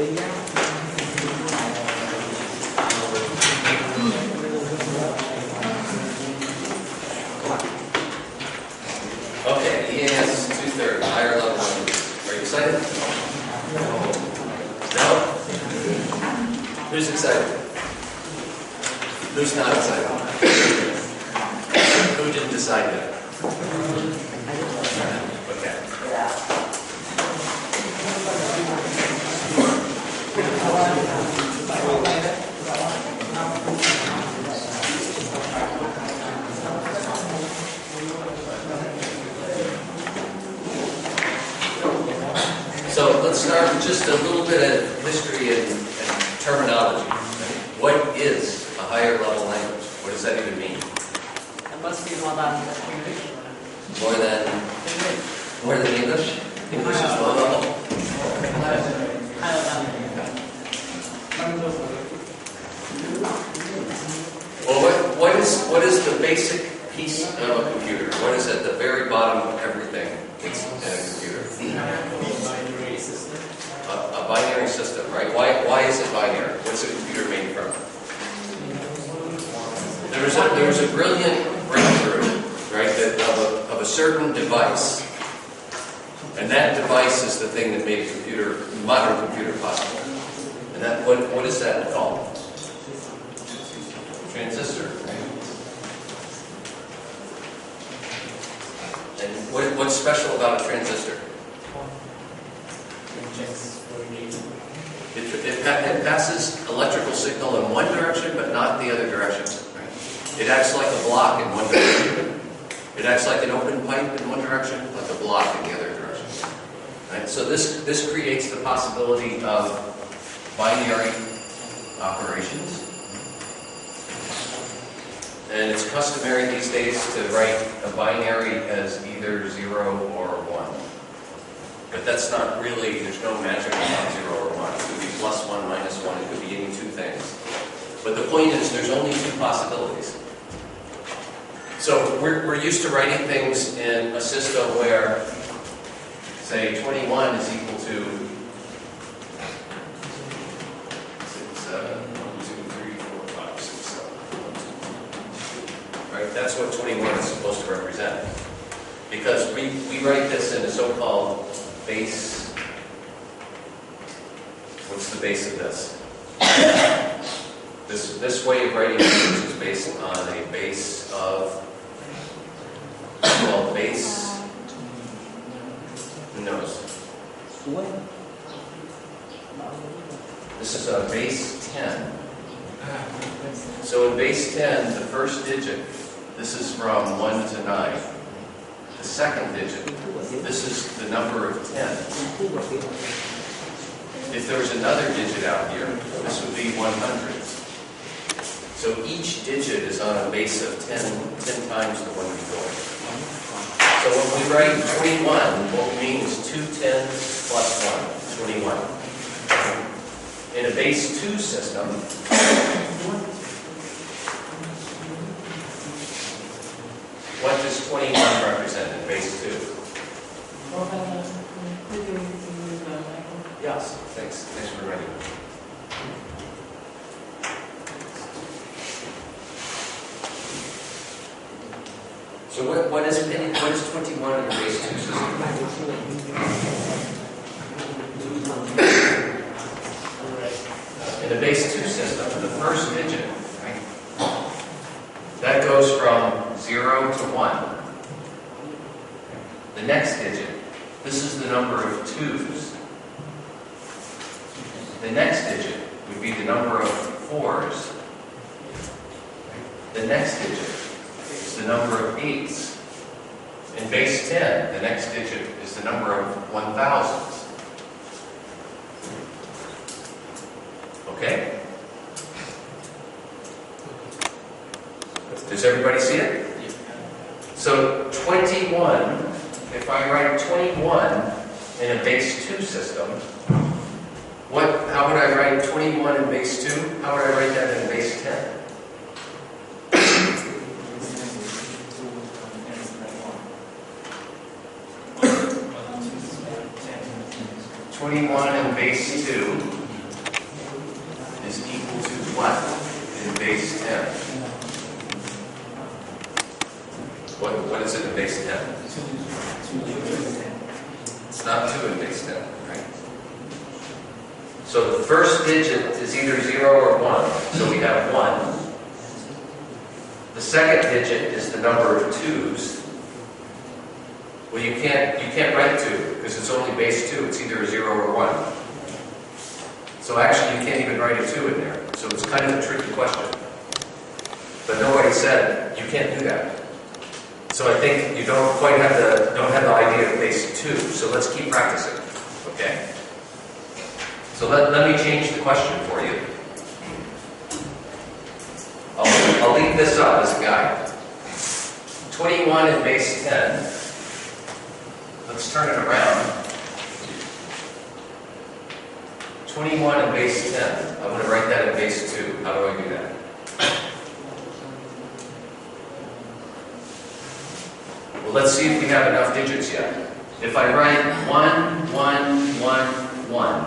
Okay, EAS 230, higher level language. Are you excited? No? Who's excited? Who's not excited? Who didn't decide yet? Okay. So let's start with just a little bit of history and terminology. What is a higher level language? What does that even mean? It must be more than English. More than English? English is low level. Well, what is the basic piece of a computer? What is at the very bottom of everything in a computer? A binary system, right? Why is it binary? What's a computer made from? There was a brilliant breakthrough, right, of a certain device, and that device is the thing that made a modern computer possible. And that what is that called? Transistor. And what's special about a transistor? It passes electrical signal in one direction, but not the other direction. Right? It acts like a block in one direction. It acts like an open pipe in one direction, like a block in the other direction. Right? So this creates the possibility of binary operations. And it's customary these days to write a binary as either 0 or 1. But that's not really, there's no magic about 0 or 1. It could be +1, -1, it could be any two things. But the point is, there's only two possibilities. So we're used to writing things in a system where, say, 21 is equal to 6, 7, 1, 2, 3, 4, 5, 6, 7. Right? That's what 21 is supposed to represent. Because we write this in a so-called base. What's the base of this? This way of writing numbers is based on a base of, well, base. Who knows? This is a base 10. So in base 10, the first digit, this is from 1 to 9. The second digit, this is the number of 10. If there was another digit out here, this would be 100. So each digit is on a base of 10 times the one before. So when we write 21, what we mean is 2 10s plus 1, 21. In a base 2 system, what does 21 represent in base 2? Yes, thanks for reminding me. So what is 21 in the base 2 system? In the base 2 system, the first digit, right, that goes from 0 to 1. The next digit, this is the number of 2's. The next digit would be the number of 4's. The next digit is the number of 8's. In base 10, the next digit is the number of 1,000's. Okay? Does everybody see it? So 21, if I write 21 in a base 2 system, how would I write 21 in base 2? How would I write that in base 10? 21 in base 2 is equal to what in base 10? What is it in base 10? It's not 2 in base 10, right? So the first digit is either 0 or 1, so we have 1. The second digit is the number of 2's. Well, you can't write 2 because it's only base 2. It's either a 0 or 1. So actually, you can't even write a 2 in there. So it's kind of a tricky question. But nobody said you can't do that. So I think you don't quite have the idea of base 2. So let's keep practicing. Okay. So let me change the question for you. I'll leave this up as a guide. 21 in base 10. Let's turn it around. 21 in base 10. I want to write that in base 2. How do I do that? Well, let's see if we have enough digits yet. If I write 1, 1, 1, 1,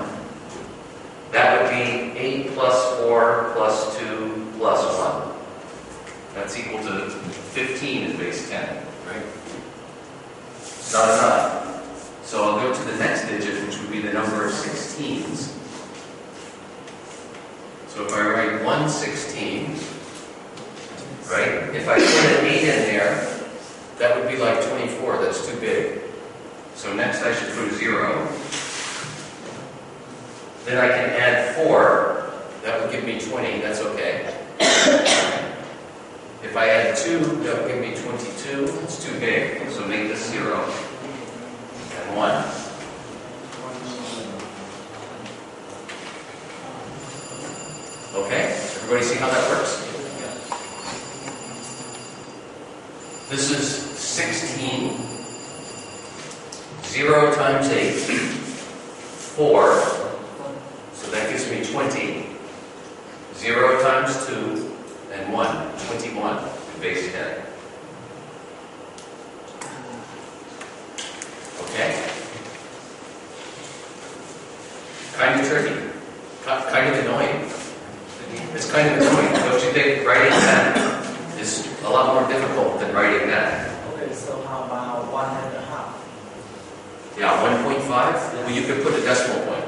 that would be 8 plus 4 plus 2 plus 1. That's equal to 15 in base 10, right? It's not enough. So I'll go to the next digit, which would be the number of 16s. So if I write 116, right? If I put an 8 in there, that would be like 24. That's too big. So next I should put a 0. Then I can add 4. That would give me 20. That's okay. If I add 2, that would give me 22. It's too big. So make this 0 and 1. Okay? Everybody see how that works? This is 16. 0 times 8. 4. So that gives me 20. 0 times 2 and 1. 21 in base 10. Okay? Kind of tricky. Kind of annoying. It's kind of annoying. Don't you think writing that is a lot more difficult than writing that? Okay, so how about 1.5? Yeah, 1.5? Well, you could put a decimal point.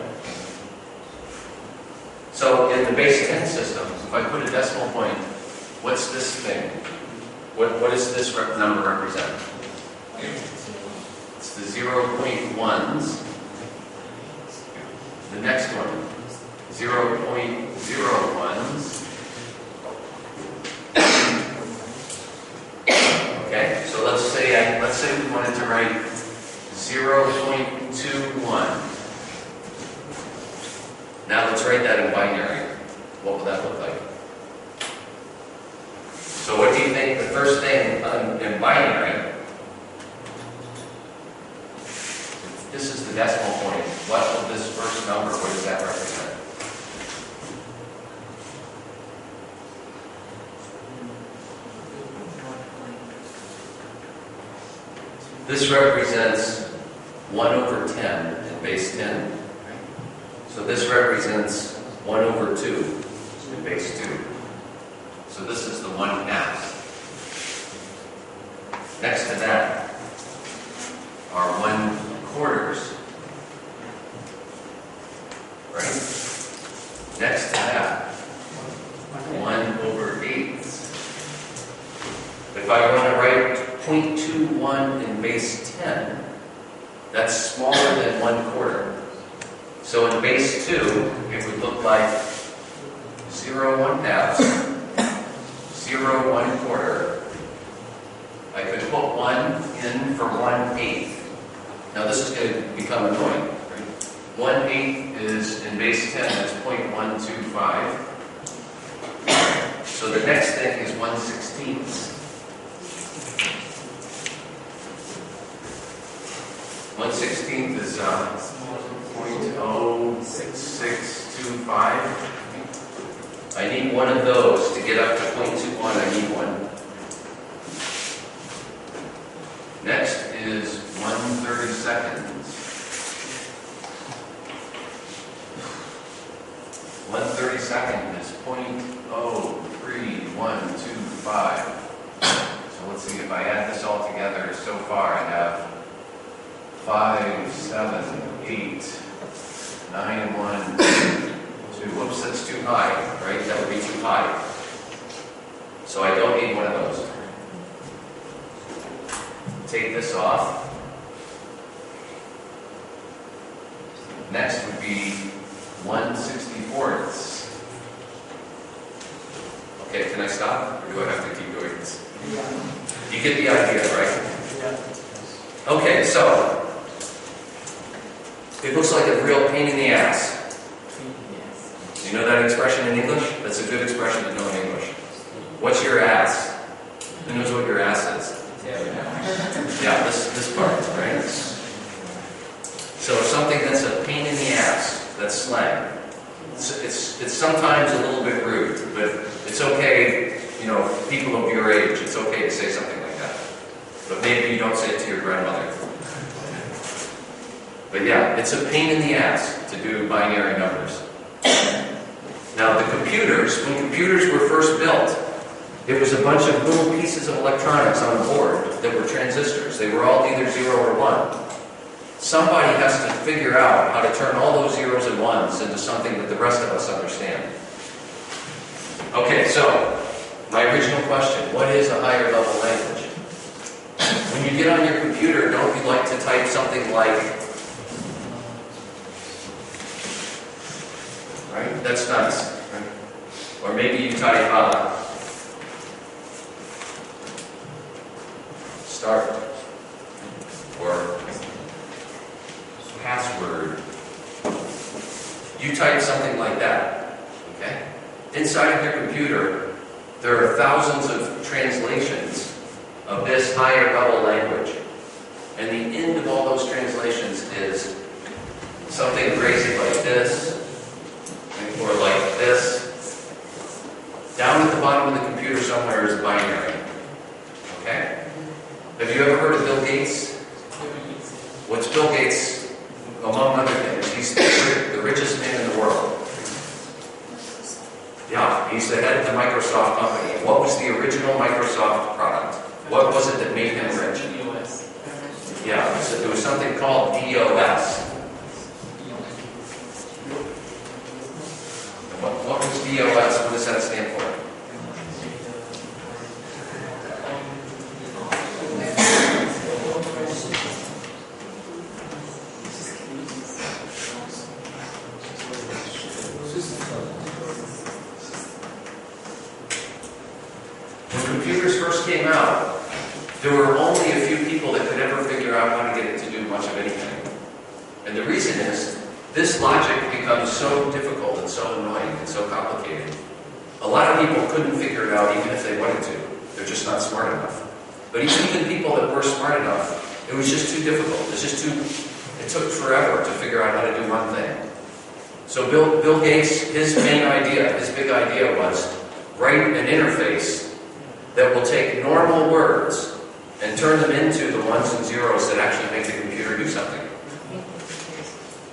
So in the base 10 system, if I put a decimal point, what's this thing? What does this number represent? It's the 0.1s. The next one, 0.01s. Okay, so let's say we wanted to write 0.21. Now let's write that in binary. What will that look like? So what do you think the first thing in binary? This is the decimal point. What will this first number, what does that represent? This represents 1 over 10 in base 10. So this represents 1 over 2 in base 2. So this is the 1/2. Next to that are 1/4. Right? Next to that, 1 over 8. If I want to write 0.21 in base 10, that's smaller than 1/4. So in base 2, it would look like 0 1/2, 0 1/4. I could put 1 in for 1/8. Now this is going to become annoying. Right? 1/8 is in base 10, that's 0.125. So the next thing is 1/16. 1/16 is 0.06625. I need one of those to get up to 0.21. I need one. Next is 1/32. 1/32 second is 0.03125. So let's see, if I add this all together, so far I have 5, 7, 8, 9, and 1, 2. Whoops, that's too high, right? That would be too high. So I don't need one of those. Take this off. Next would be 1/64. Okay, can I stop? Or do I have to keep doing this? You get the idea, right? Yeah. Okay, so it looks like a real pain in the ass. Do you know that expression in English? That's a good expression to know in English. What's your ass? Who knows what your ass is? Yeah, this part, right? So something that's a pain in the ass, that's slang. It's sometimes a little bit rude, but it's okay, you know, people of your age, it's okay to say something like that. But maybe you don't say it to your grandmother. But yeah, it's a pain in the ass to do binary numbers. Now the computers, when computers were first built, it was a bunch of little pieces of electronics on a board that were transistors. They were all either 0 or 1. Somebody has to figure out how to turn all those zeros and ones into something that the rest of us understand. Okay, so my original question, what is a higher level language? When you get on your computer, don't you like to type something like, right? That's nice. Right? Or maybe you type start or password. You type something like that, okay? Inside of your computer, there are thousands of translations of this higher level language. And the end of all those translations is something crazy like this, or like this. Down at the bottom of the computer somewhere is binary, okay? Have you ever heard of Bill Gates? What's Bill Gates? Among other things, he's the richest man in the world. Yeah, he's the head of the Microsoft company. What was the original Microsoft product? What was it that made him rich? Yeah, so there was something called DOS. What was DOS? What does that stand for? When computers first came out, there were only a few people that could ever figure out how to get it to do much of anything. And the reason is, this logic becomes so difficult and so annoying and so complicated. A lot of people couldn't figure it out even if they wanted to. They're just not smart enough. But even people that were smart enough, it was just too difficult. It took forever to figure out how to do one thing. So Bill Gates, his big idea was write an interface that will take normal words and turn them into the ones and zeros that actually make the computer do something.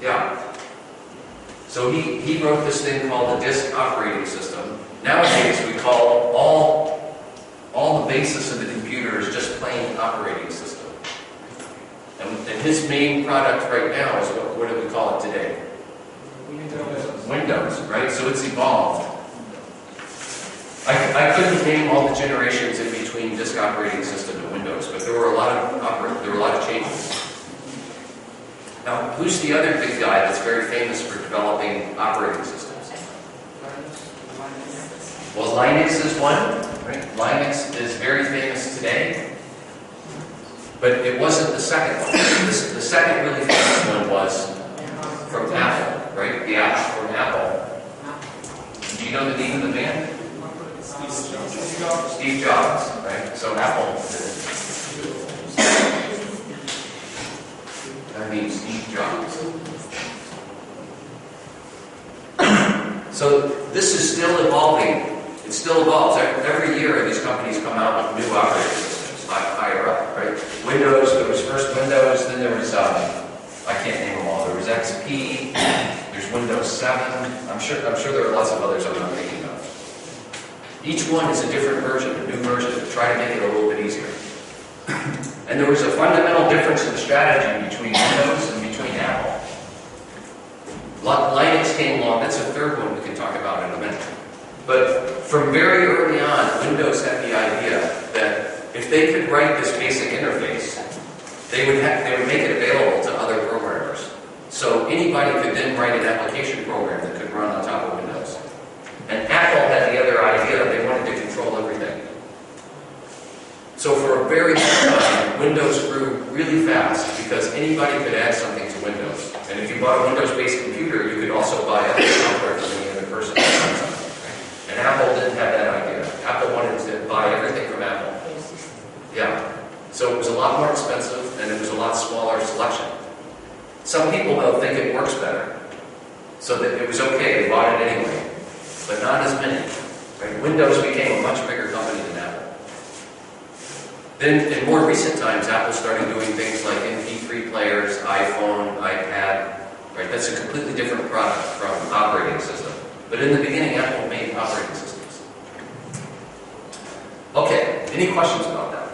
Yeah. So he wrote this thing called the disk operating system. Nowadays we call all the basis of the computer is just plain operating system. And his main product right now is what do we call it today? Windows, right? So it's evolved. I couldn't name all the generations in between disk operating system and Windows, but there were a lot of changes. Now, who's the other big guy that's very famous for developing operating systems? Well, Linux is one, right? Linux is very famous today, but it wasn't the second one. The second really famous one was from Apple, right? The app from Apple. Do you know the name of the band? Steve Jobs, right? So Apple did it. That means Steve Jobs. So this is still evolving. It still evolves. Every year these companies come out with new operating systems, higher up, right? Windows, there was first Windows, then there was, I can't name them all. There was XP, there's Windows 7. I'm sure there are lots of others I'm not thinking of. Each one is a different version, a new version, to try to make it a little bit easier. And there was a fundamental difference in the strategy between Windows and between Apple. Linux came along, that's a third one we can talk about in a minute. But from very early on, Windows had the idea that if they could write this basic interface, they would make it available to other programmers. So anybody could then write an application program that could run on top of Windows. And Apple had the other idea, they wanted to control everything. So for a very long time, Windows grew really fast because anybody could add something to Windows. And if you bought a Windows-based computer, you could also buy other software from any other person. And Apple didn't have that idea. Apple wanted to buy everything from Apple. Yeah. So it was a lot more expensive, and it was a lot smaller selection. Some people, though, think it works better. So that it was okay, they bought it anyway. But not as many. Right? Windows became a much bigger company than Apple. Then, in more recent times, Apple started doing things like MP3 players, iPhone, iPad. Right? That's a completely different product from operating system. But in the beginning, Apple made operating systems. Okay, any questions about that?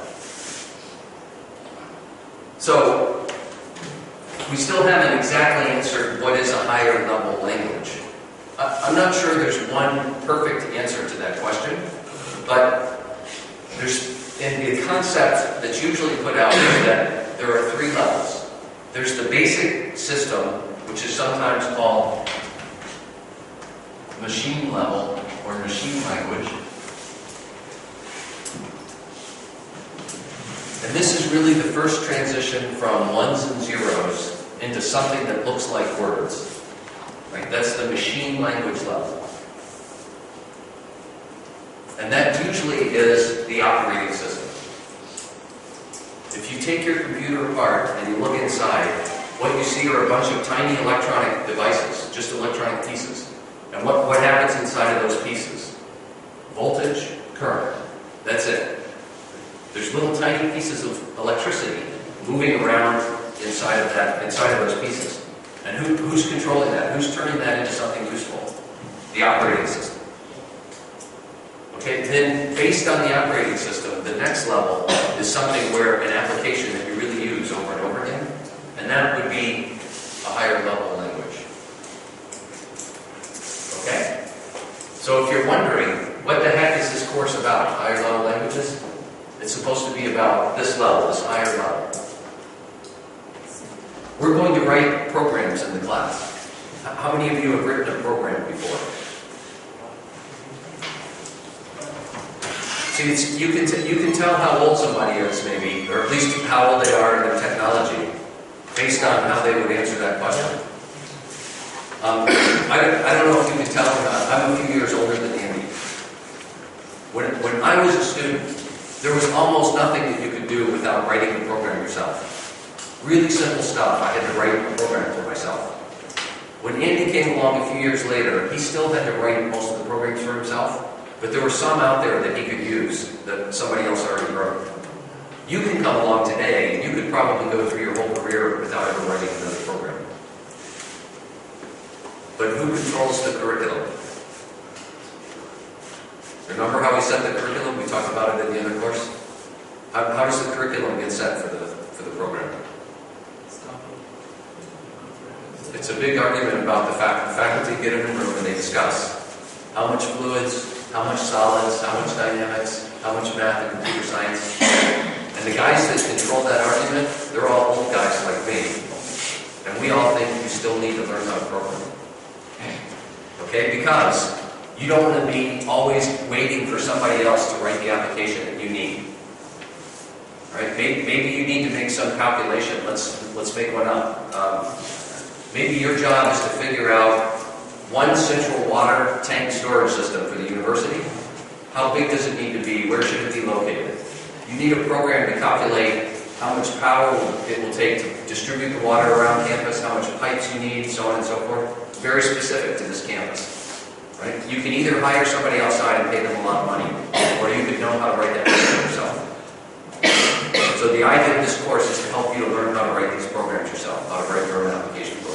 So, we still haven't exactly answered what is a higher level language. I'm not sure there's one perfect answer to that question, but in the concept that's usually put out is that there are three levels. There's the basic system, which is sometimes called machine level or machine language. And this is really the first transition from ones and zeros into something that looks like words. Right? That's the machine language level. And that usually is the operating system. If you take your computer apart and you look inside, what you see are a bunch of tiny electronic devices, just electronic pieces. And what happens inside of those pieces? Voltage, current. That's it. There's little tiny pieces of electricity moving around inside of those pieces. And who's controlling that? Who's turning that into something useful? The operating system. Okay, then based on the operating system, the next level is something where an application that you really use over and over again, and that would be a higher level language. Okay? So if you're wondering, what the heck is this course about, higher level languages? It's supposed to be about this level, this higher level. We're going to write programs in the class. How many of you have written a program before? See, you can tell how old somebody is, maybe, or at least how old they are in their technology, based on how they would answer that question. I don't know if you can tell or not. I'm a few years older than Andy. When I was a student, there was almost nothing that you could do without writing the program yourself. Really simple stuff. I had to write a program for myself. When Andy came along a few years later, he still had to write most of the programs for himself, but there were some out there that he could use that somebody else already wrote. You can come along today, and you could probably go through your whole career without ever writing another program. But who controls the curriculum? Remember how we set the curriculum? We talked about it in the other course. How does the curriculum get set for the program? It's a big argument about the faculty get in a room and they discuss how much fluids, how much solids, how much dynamics, how much math and computer science. And the guys that control that argument, they're all old guys like me. And we all think you still need to learn how to program. Okay, because you don't want to be always waiting for somebody else to write the application that you need. Right? Maybe you need to make some calculation. Let's make one up. Maybe your job is to figure out one central water tank storage system for the university. How big does it need to be? Where should it be located? You need a program to calculate how much power it will take to distribute the water around campus, how much pipes you need, so on and so forth. Very specific to this campus. Right? You can either hire somebody outside and pay them a lot of money, or you could know how to write that program yourself. So the idea of this course is to help you to learn how to write these programs yourself, how to write your own application program.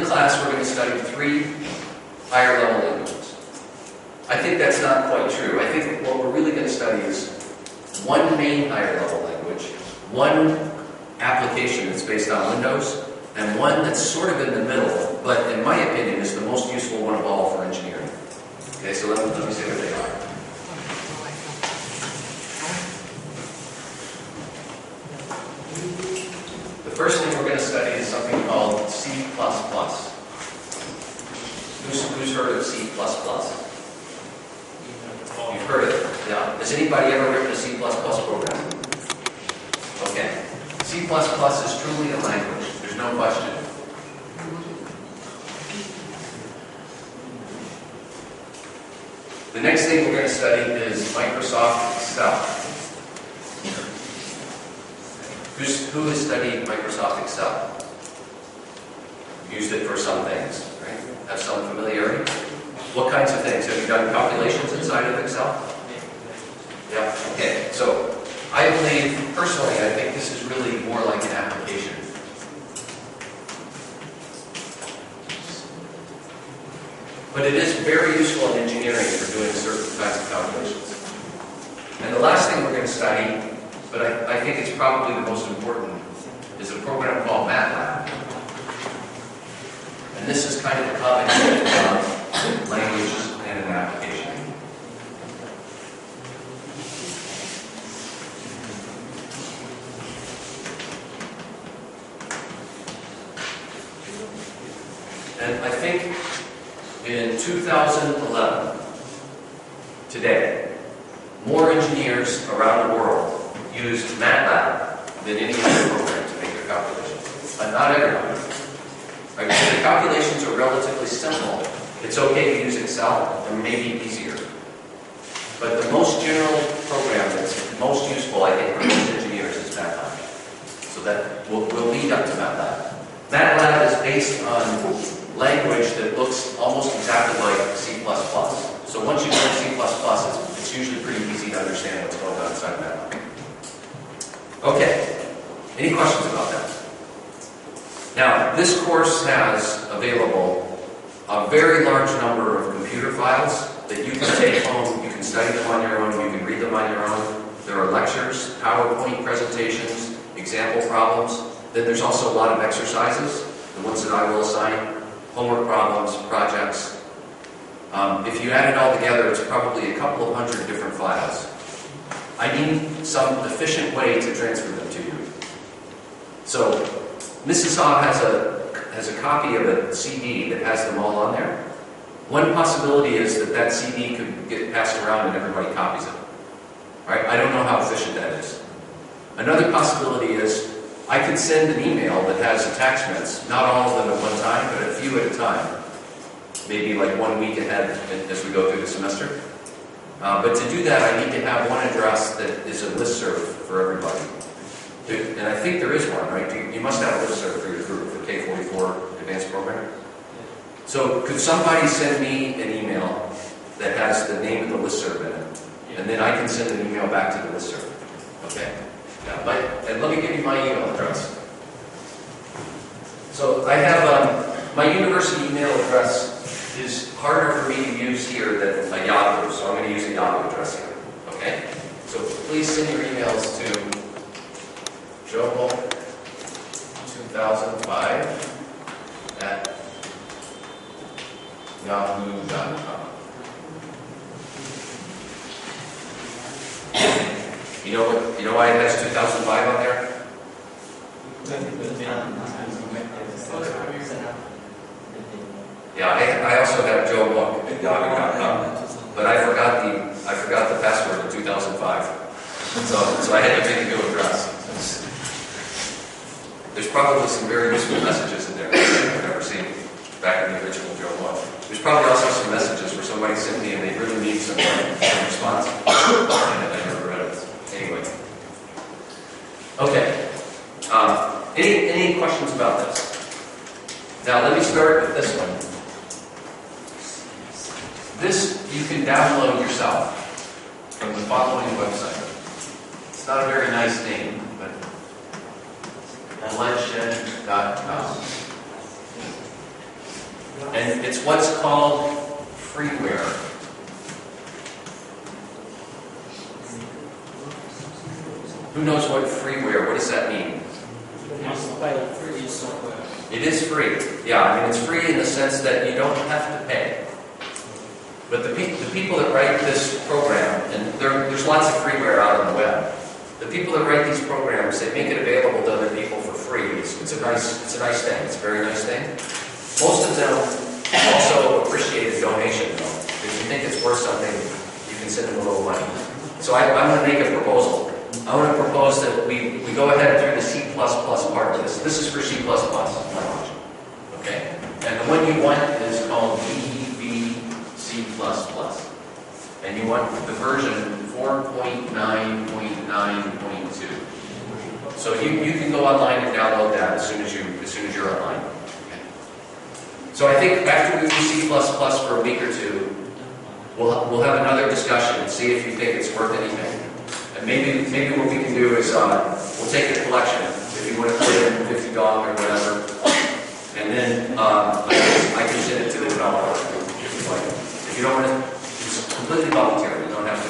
class, we're going to study 3 higher level languages. I think that's not quite true. I think what we're really going to study is 1 main higher level language, 1 application that's based on Windows, and 1 that's sort of in the middle, but in my opinion is the most useful one of all for engineering. Okay, so let me see what they are. The first thing we're going to study is something called C++. Who's heard of C++? You've heard it, yeah. Has anybody ever written a C++ program? Okay. C++ is truly a language. There's no question. The next thing we're going to study is Microsoft Excel. Who has studied Microsoft Excel? Used it for some things, right? Have some familiarity? What kinds of things? Have you done calculations inside of Excel? Yeah, okay. So I believe, personally, I think this is really more like an application. But it is very useful in engineering for doing certain kinds of calculations. And the last thing we're going to study, but I think it's probably the most important, is a program called MATLAB. And this is kind of a combination of language and an application. And I think in 2011, today, more engineers around the world used MATLAB than any other program to make their calculations. But not everyone. Right? So the calculations are relatively simple. It's okay to use Excel, and maybe easier. But the most general program that's most useful, I think, for most engineers is MATLAB. So that will lead up to MATLAB. MATLAB is based on language that looks almost exactly like C++. So once you learn C++, it's usually pretty easy to understand what's going on inside MATLAB. Okay, any questions about that? Now, this course has available a very large number of computer files that you can take home. You can study them on your own, you can read them on your own. There are lectures, PowerPoint presentations, example problems. Then there's also a lot of exercises, the ones that I will assign. Homework problems, projects. If you add it all together, it's probably a couple of hundred different files. I need some efficient way to transfer them to you. So, Mrs. Ha has a copy of a CD that has them all on there. One possibility is that CD could get passed around and everybody copies it. All right? I don't know how efficient that is. Another possibility is I could send an email that has attachments, not all of them at one time, but a few at a time. Maybe like 1 week ahead as we go through the semester. But to do that, I need to have one address that is a listserv for everybody. And I think there is one, right? You must have a listserv for your group, for K44 Advanced Program. So could somebody send me an email that has the name of the listserv in it? And then I can send an email back to the listserv. Okay? And let me give you my email address. So I have, my university email address is harder for me to use here than a Yahoo, so I'm going to use a Yahoo address here. Okay? So please send your emails to joel2005 at yahoo.com. You know why it has 2005 on there? Yeah, I also have Joe Book at yahoo.com, but I forgot the password in 2005, so I had to make a new address. There's probably some very useful messages in there that I've never seen back in the original Joe Book. There's probably also some messages where somebody sent me and they really need some response. I never read it. Anyway. Okay. Any questions about this? Now let me start with this one. This you can download yourself from the following website. It's not a very nice name, but ledshed.com. And it's what's called freeware. Who knows what freeware, what does that mean? Free software. It is free. Yeah, I mean it's free in the sense that you don't have to pay. But the people that write this program, and there's lots of freeware out on the web. The people that write these programs, they make it available to other people for free. It's a nice thing. It's a very nice thing. Most of them also appreciate a donation, though. If you think it's worth something, you can send them a little money. So I'm going to make a proposal. I want to propose that we go ahead through the C++ part of this. This is for C++ language. Okay? And the one you want is called VBC++. And you want the version 4.9.9.2. So you can go online and download that as soon as you're online. Okay. So I think after we do C++ for a week or two, we'll have another discussion and see if you think it's worth anything. And maybe what we can do is we'll take the collection, if you want to put in $50 or whatever, and then I can send it to the developer if you like. If you don't want to, it's completely voluntary. You don't have to.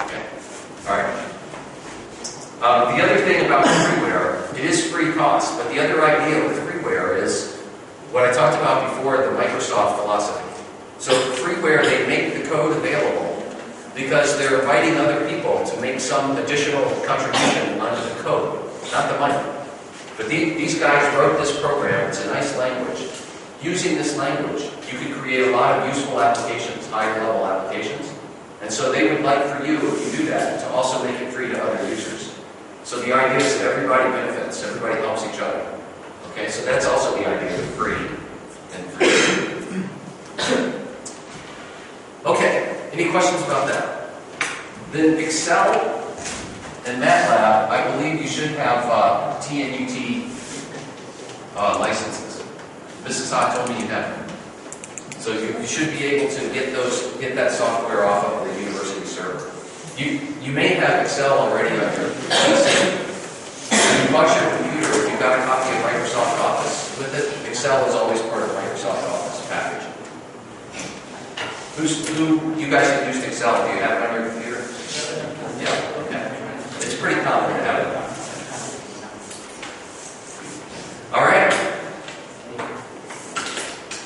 Okay. All right. The other thing about freeware, it is free cost, but the other idea with freeware is what I talked about before, the Microsoft philosophy. So freeware, they make the code available because they're inviting other people to make some additional contribution onto the code, not the money. But these guys wrote this program. It's a nice language. Using this language, you can create a lot of useful applications, higher level applications. And so they would like for you, if you do that, to also make it free to other users. So the idea is that everybody benefits, everybody helps each other. Okay, so that's also the idea of free and free. Okay, any questions about that? Then Excel and MATLAB, I believe you should have TNUT licenses. Mrs. Ha told me you have them. So you should be able to get that software off of the university server. You may have Excel already on your PC. When you bought your computer, if you got a copy of Microsoft Office with it, Excel is always part of the Microsoft Office package. You guys have used Excel? Do you have it on your computer? Yeah, okay. It's pretty common to have it. All right.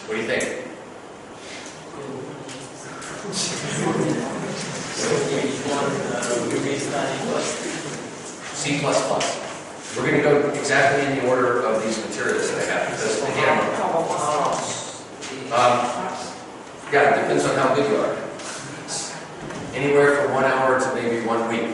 What do you think? C++. We're going to go exactly in the order of these materials that I have, because again, yeah, it depends on how good you are. Anywhere from 1 hour to maybe 1 week.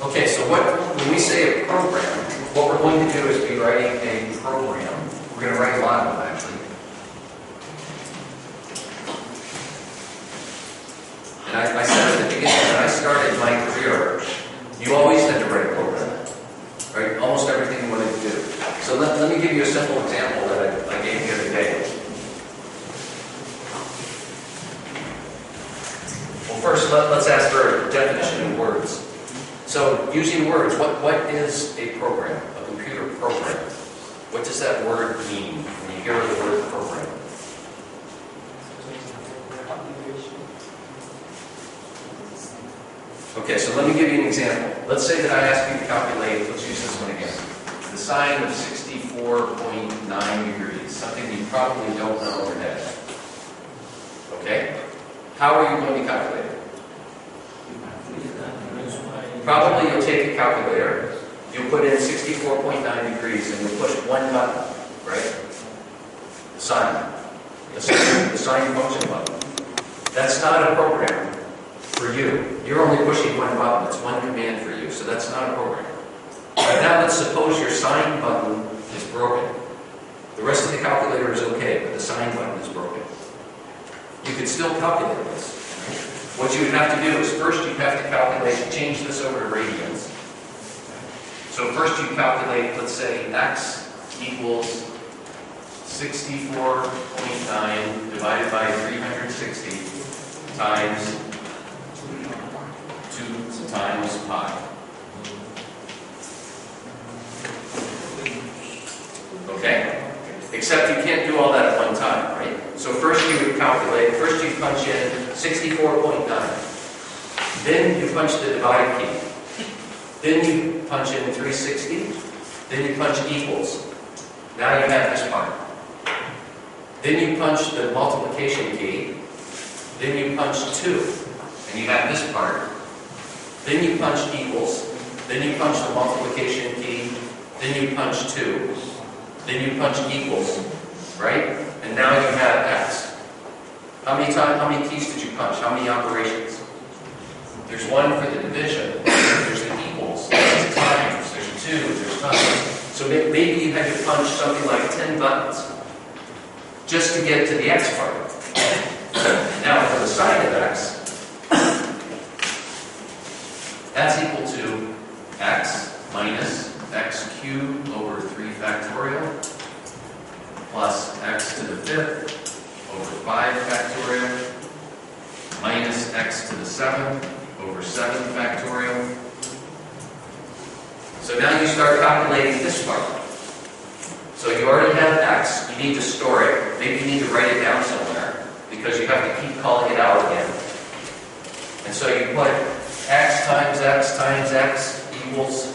Okay, so when we say a program, what we're going to do is be writing a program. We're going to write a lot of them, actually. And I said at the beginning, when I started my career, you always had to write a program. Right? Almost everything you wanted to do. So let me give you a simple example that I gave the other day. Well, first, let's ask for a definition in words. So, using words, what is a program? A computer program? What does that word mean when you hear the word program? Okay, so let me give you an example. Let's say that I ask you to calculate, let's use this one again, the sine of 64.9 degrees, something you probably don't know in your head. Okay? How are you going to calculate it? Probably you'll take a calculator, you'll put in 64.9 degrees, and you'll push one button, right? Sine. The sine function button. That's not a program for you. You're only pushing one button. It's one command for you, so that's not a program. Right, now let's suppose your sine button is broken. The rest of the calculator is okay, but the sine button is broken. You could still calculate this. What you would have to do is first you have to calculate, change this over to radians. So first you calculate, let's say, x equals 64.9 divided by 360 times 2 times pi. Except you can't do all that at one time, right? So first you would calculate, first you punch in 64.9. Then you punch the divide key. Then you punch in 360. Then you punch equals. Now you have this part. Then you punch the multiplication key. Then you punch 2. And you have this part. Then you punch equals. Then you punch the multiplication key. Then you punch 2. Then you punch equals. Right? And now you have x. How many keys did you punch? How many operations? There's one for the division. There's the equals. There's times. There's 2. There's times. So maybe you had to punch something like 10 buttons just to get to the x part. Now for the sine of x, that's equal to x minus x cubed over 3 factorial plus x to the 5th over 5 factorial minus x to the 7th over 7 factorial. So now you start calculating this part. So you already have x, you need to store it. Maybe you need to write it down somewhere because you have to keep calling it out again. And so you put x times x equals,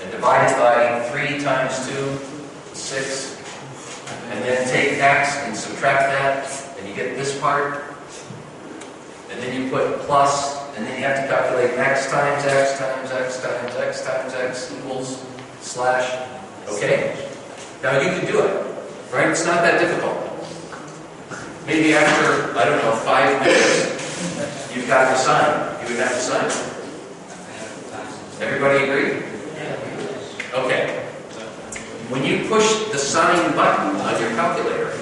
and divide it by 3 times 2, 6. And then take x and subtract that, and you get this part. And then you put plus, and then you have to calculate x times x times x times x times x equals slash. Okay? Now you can do it, right? It's not that difficult. Maybe after, I don't know, 5 minutes, you've got the sign. You would have to sign it. Everybody agree? Okay. When you push the sign button on your calculator,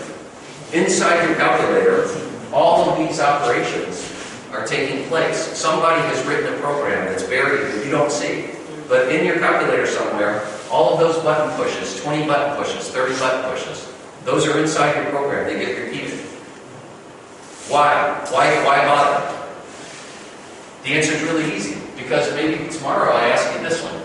inside your calculator, all of these operations are taking place. Somebody has written a program that's buried that you don't see. But in your calculator somewhere, all of those button pushes, 20 button pushes, 30 button pushes, those are inside your program. They get repeated. Why? Why bother? The answer is really easy. Because maybe tomorrow I ask you this one.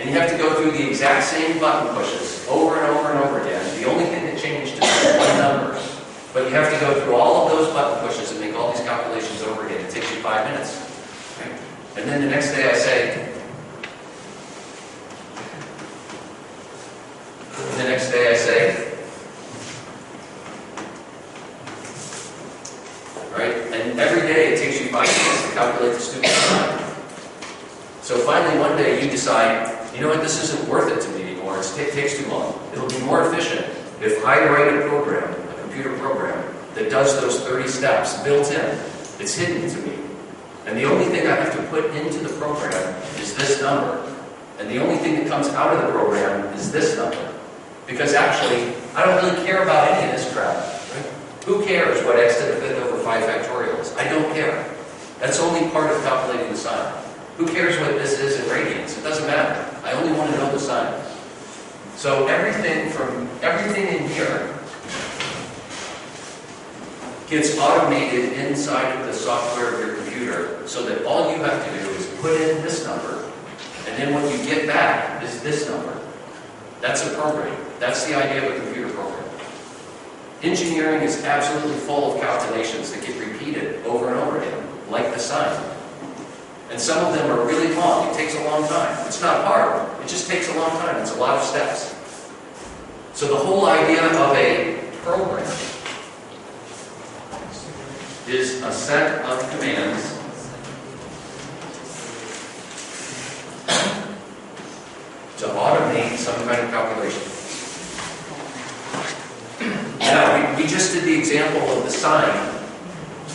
And you have to go through the exact same button pushes over and over and over again. The only thing that changed is one number. But you have to go through all of those button pushes and make all these calculations over again. It takes you 5 minutes. Okay? And then the next day I say, right? And every day it takes you 5 minutes to calculate the stupid time. So finally one day you decide, you know what, this isn't worth it to me anymore. It takes too long. It'll be more efficient if I write a program, a computer program, that does those 30 steps built in. It's hidden to me. And the only thing I have to put into the program is this number. And the only thing that comes out of the program is this number. Because actually, I don't really care about any of this crap. Right? Who cares what x to the 5th over 5 factorial is? I don't care. That's only part of calculating the sign. Who cares what this is in radians? It doesn't matter. I only want to know the sign. So everything in here gets automated inside of the software of your computer so that all you have to do is put in this number, and then what you get back is this number. That's a program. That's the idea of a computer program. Engineering is absolutely full of calculations that get repeated over and over again, like the sign. And some of them are really long. It takes a long time. It's not hard. It just takes a long time. It's a lot of steps. So the whole idea of a program is a set of commands to automate some kind of calculation. Now, we just did the example of the sign.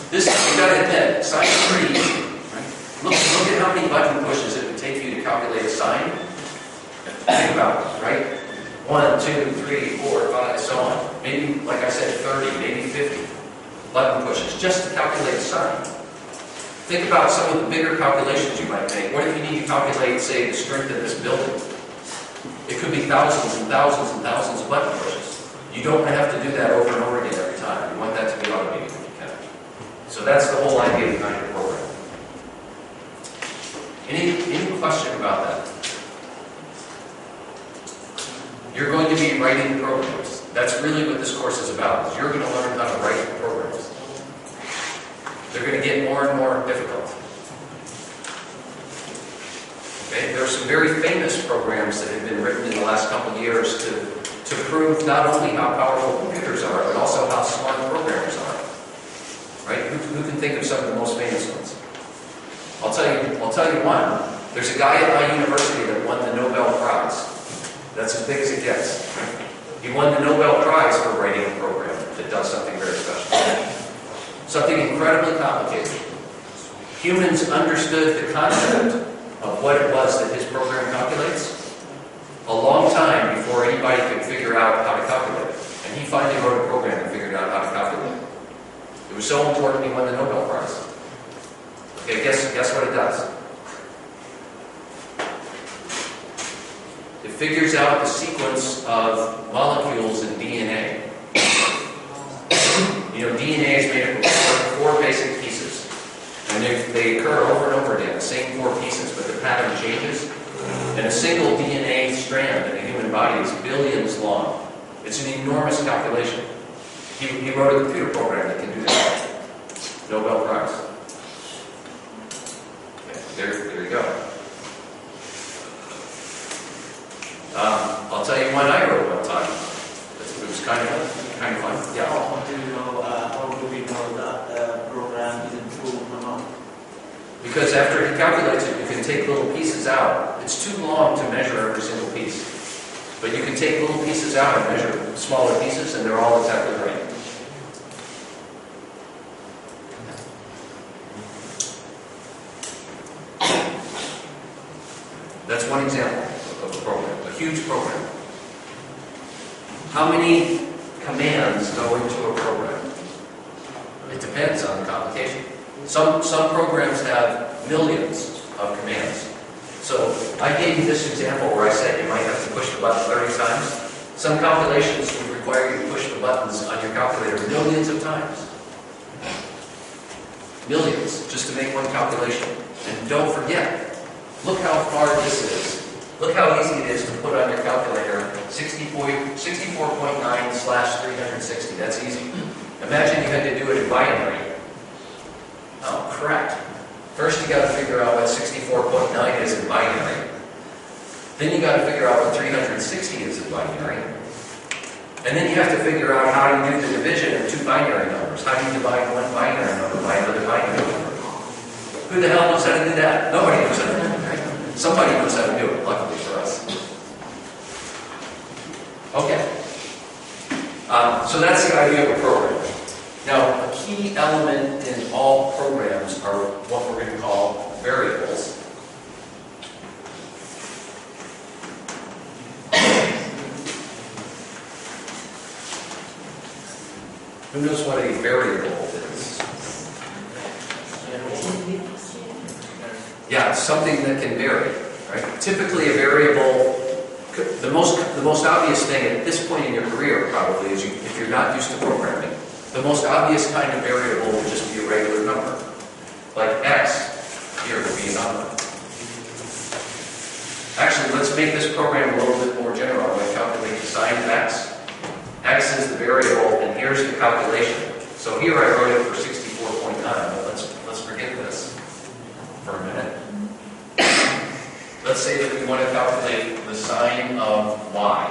This, you got to admit, sign is pretty easy. Right? Look at how many button pushes it would take you to calculate a sign. Think about it, right? 1, 2, 3, 4, 5, so on. Maybe, like I said, 30, maybe 50 button pushes just to calculate a sign. Think about some of the bigger calculations you might make. What if you need to calculate, say, the strength of this building? It could be thousands and thousands and thousands of button pushes. You don't have to do that over and over again every time. You want that to be automated when you can. So that's the whole idea behind your program. Any question about that? You're going to be writing programs. That's really what this course is about, is you're going to learn how to write programs. They're going to get more and more difficult. Okay? There are some very famous programs that have been written in the last couple of years to prove not only how powerful computers are, but also how smart programmers are. Right? Who can think of some of the most famous ones? I'll tell you one. There's a guy at my university that won the Nobel Prize. That's as big as it gets. He won the Nobel Prize for writing a program that does something very special. Something incredibly complicated. Humans understood the concept of what it was that his program calculates a long time before anybody could figure out how to calculate it. And he finally wrote a program and figured out how to calculate it. It was so important he won the Nobel Prize. Okay, guess what it does? It figures out the sequence of molecules in DNA. You know, DNA is made up of four basic pieces. And they occur over and over again, the same four pieces, but the pattern changes. And a single DNA strand in a human body is billions long. It's an enormous calculation. He wrote a computer program that can do that. Nobel Prize. Okay, there you go. I'll tell you one I wrote one time. It was kind of fun. Yeah. How do we know that the program is improved or not? Because after he calculates it, you can take little pieces out. It's too long to measure every single piece. But you can take little pieces out and measure smaller pieces, and they're all exactly right. That's one example of a program, a huge program. How many commands go into a program? It depends on the complication. Some programs have millions of commands. So I gave you this example where I said you might have to push the button 30 times. Some calculations would require you to push the buttons on your calculator millions of times. Millions, just to make one calculation. And don't forget, look how hard this is. Look how easy it is to put on your calculator 64.9/360. That's easy. Imagine you had to do it in binary. Oh, correct. First you got to figure out what 64.9 is in binary. Then you got to figure out what 360 is in binary. And then you have to figure out how you do the division of two binary numbers. How do you divide one binary number by another binary number? Who the hell knows how to do that? Nobody knows how to do that. Somebody knows how to do it, luckily for us. Okay. So that's the idea of a program. Now, a key element in all programs are what we're going to call variables. Who knows what a variable is? Yeah, something that can vary, right? Typically a variable, the most obvious thing at this point in your career probably is if you're not used to programming, the most obvious kind of variable would just be a regular number. Like x, here would be a number. Actually, let's make this program a little bit more general. I'm going to calculate the sine of x. X is the variable, and here's the calculation. So here I wrote it for 64.9, but let's forget this for a minute. Let's say that we want to calculate the sine of y.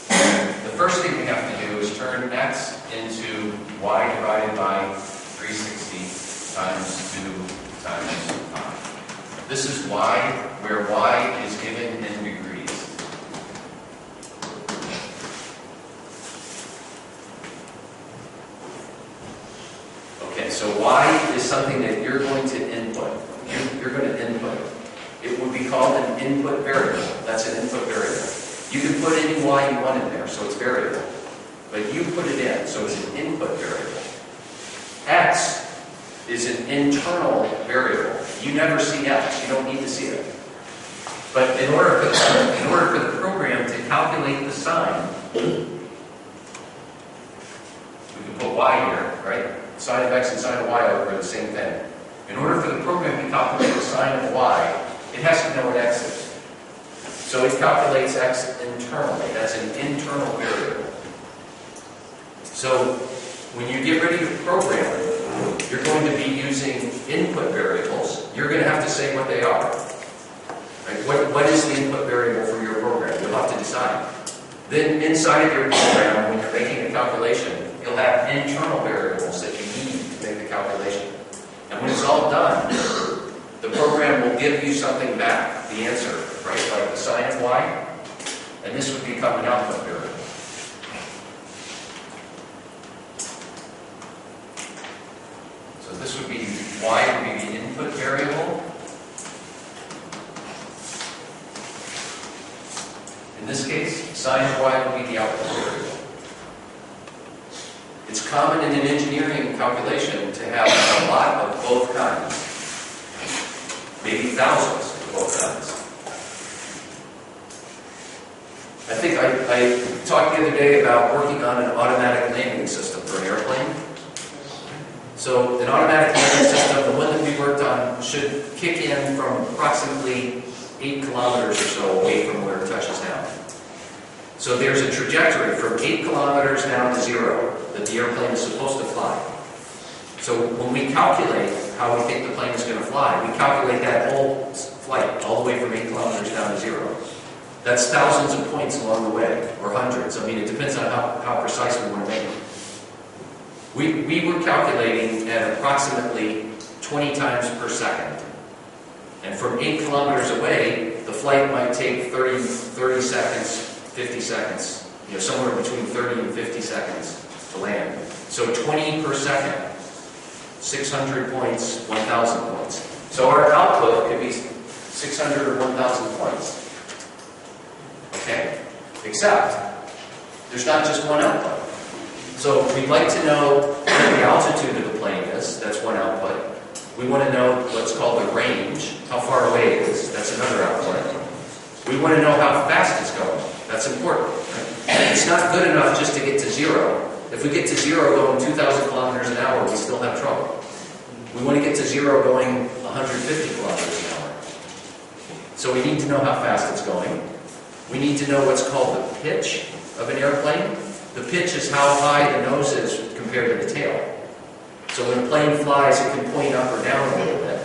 The first thing we have to do is turn x into y divided by 360 times 2 times 5. This is y, where y is given in degrees. Okay, so y is something that you're going to input. You're going to input. It would be called an input variable. That's an input variable. You can put any y you want in there, so it's variable. But you put it in, so it's an input variable. X is an internal variable. You never see x. You don't need to see it. But in order for the program to calculate the sine, we can put y here, right? Sine of x and sine of y are the same thing. In order for the program to calculate the sine of y, it has to know what x is. So it calculates x internally. That's an internal variable. So when you get ready to program, you're going to be using input variables. You're going to have to say what they are. Right? What is the input variable for your program? You'll have to decide. Then inside of your program, when you're making a calculation, you'll have internal variables that you need to make the calculation. And when it's all done, the program will give you something back, the answer, right? Like the sine of y, and this would become an output variable. So this would be, y would be the input variable. In this case, sine of y would be the output variable. It's common in an engineering calculation to have a lot of both kinds. Maybe thousands of both kinds. I think I talked the other day about working on an automatic landing system for an airplane. So an automatic landing system, the one that we worked on, should kick in from approximately 8 kilometers or so away from where it touches down. So there's a trajectory from 8 kilometers down to 0 that the airplane is supposed to fly. So when we calculate how we think the plane is going to fly, we calculate that whole flight, all the way from 8 kilometers down to 0. That's thousands of points along the way, or hundreds. I mean, it depends on how precise we want to make it. We were calculating at approximately 20 times per second. And from 8 kilometers away, the flight might take 30 seconds, 50 seconds, somewhere between 30 and 50 seconds to land. So 20 per second, 600 points, 1,000 points. So our output could be 600 or 1,000 points. Okay? Except, there's not just one output. So we'd like to know what the altitude of the plane is. That's one output. We want to know what's called the range, how far away it is. That's another output. We want to know how fast it's going. That's important. Right? It's not good enough just to get to 0. If we get to 0 going 2,000 kilometers an hour, we still have trouble. We want to get to 0 going 150 kilometers an hour. So we need to know how fast it's going. We need to know what's called the pitch of an airplane. The pitch is how high the nose is compared to the tail. So when a plane flies, it can point up or down a little bit.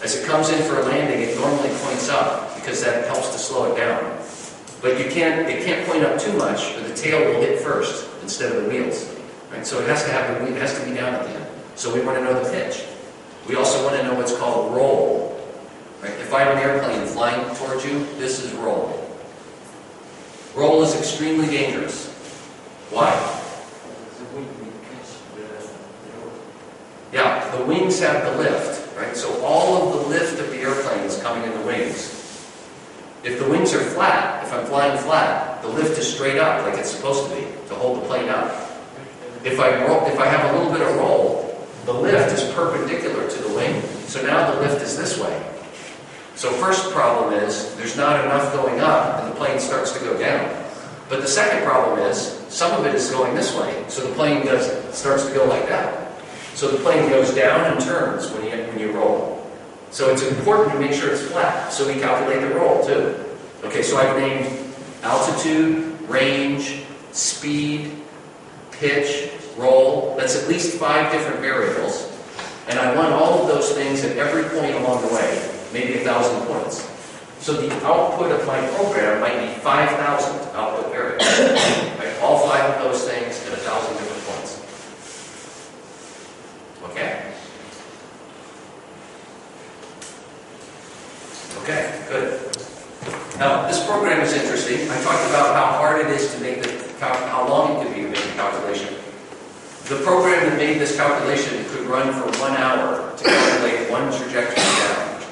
As it comes in for a landing, it normally points up because that helps to slow it down. But it can't point up too much, or the tail will hit first instead of the wheels. Right? So it has to be down at the end. So we want to know the pitch. We also want to know what's called roll. Right? If I have an airplane flying towards you, this is roll. Roll is extremely dangerous. Why? Yeah, the wings have the lift, right? So all of the lift of the airplane is coming in the wings. If the wings are flat, if I'm flying flat, the lift is straight up like it's supposed to be, to hold the plane up. If I have a little bit of roll, the lift is perpendicular to the wing, so now the lift is this way. So first problem is, there's not enough going up, and the plane starts to go down. But the second problem is, some of it is going this way, so the plane starts to go like that. So the plane goes down and turns when you roll. So it's important to make sure it's flat, so we calculate the roll too. Okay, so I've named altitude, range, speed, pitch, roll. That's at least 5 different variables. And I want all of those things at every point along the way, maybe 1,000 points. So the output of my program might be 5,000 output variables. Right? All 5 of those things at 1,000 different points. Okay? Okay, good. Now, this program is interesting. I talked about how hard it is to make how long it could be to make a calculation. The program that made this calculation could run for 1 hour to calculate one trajectory down.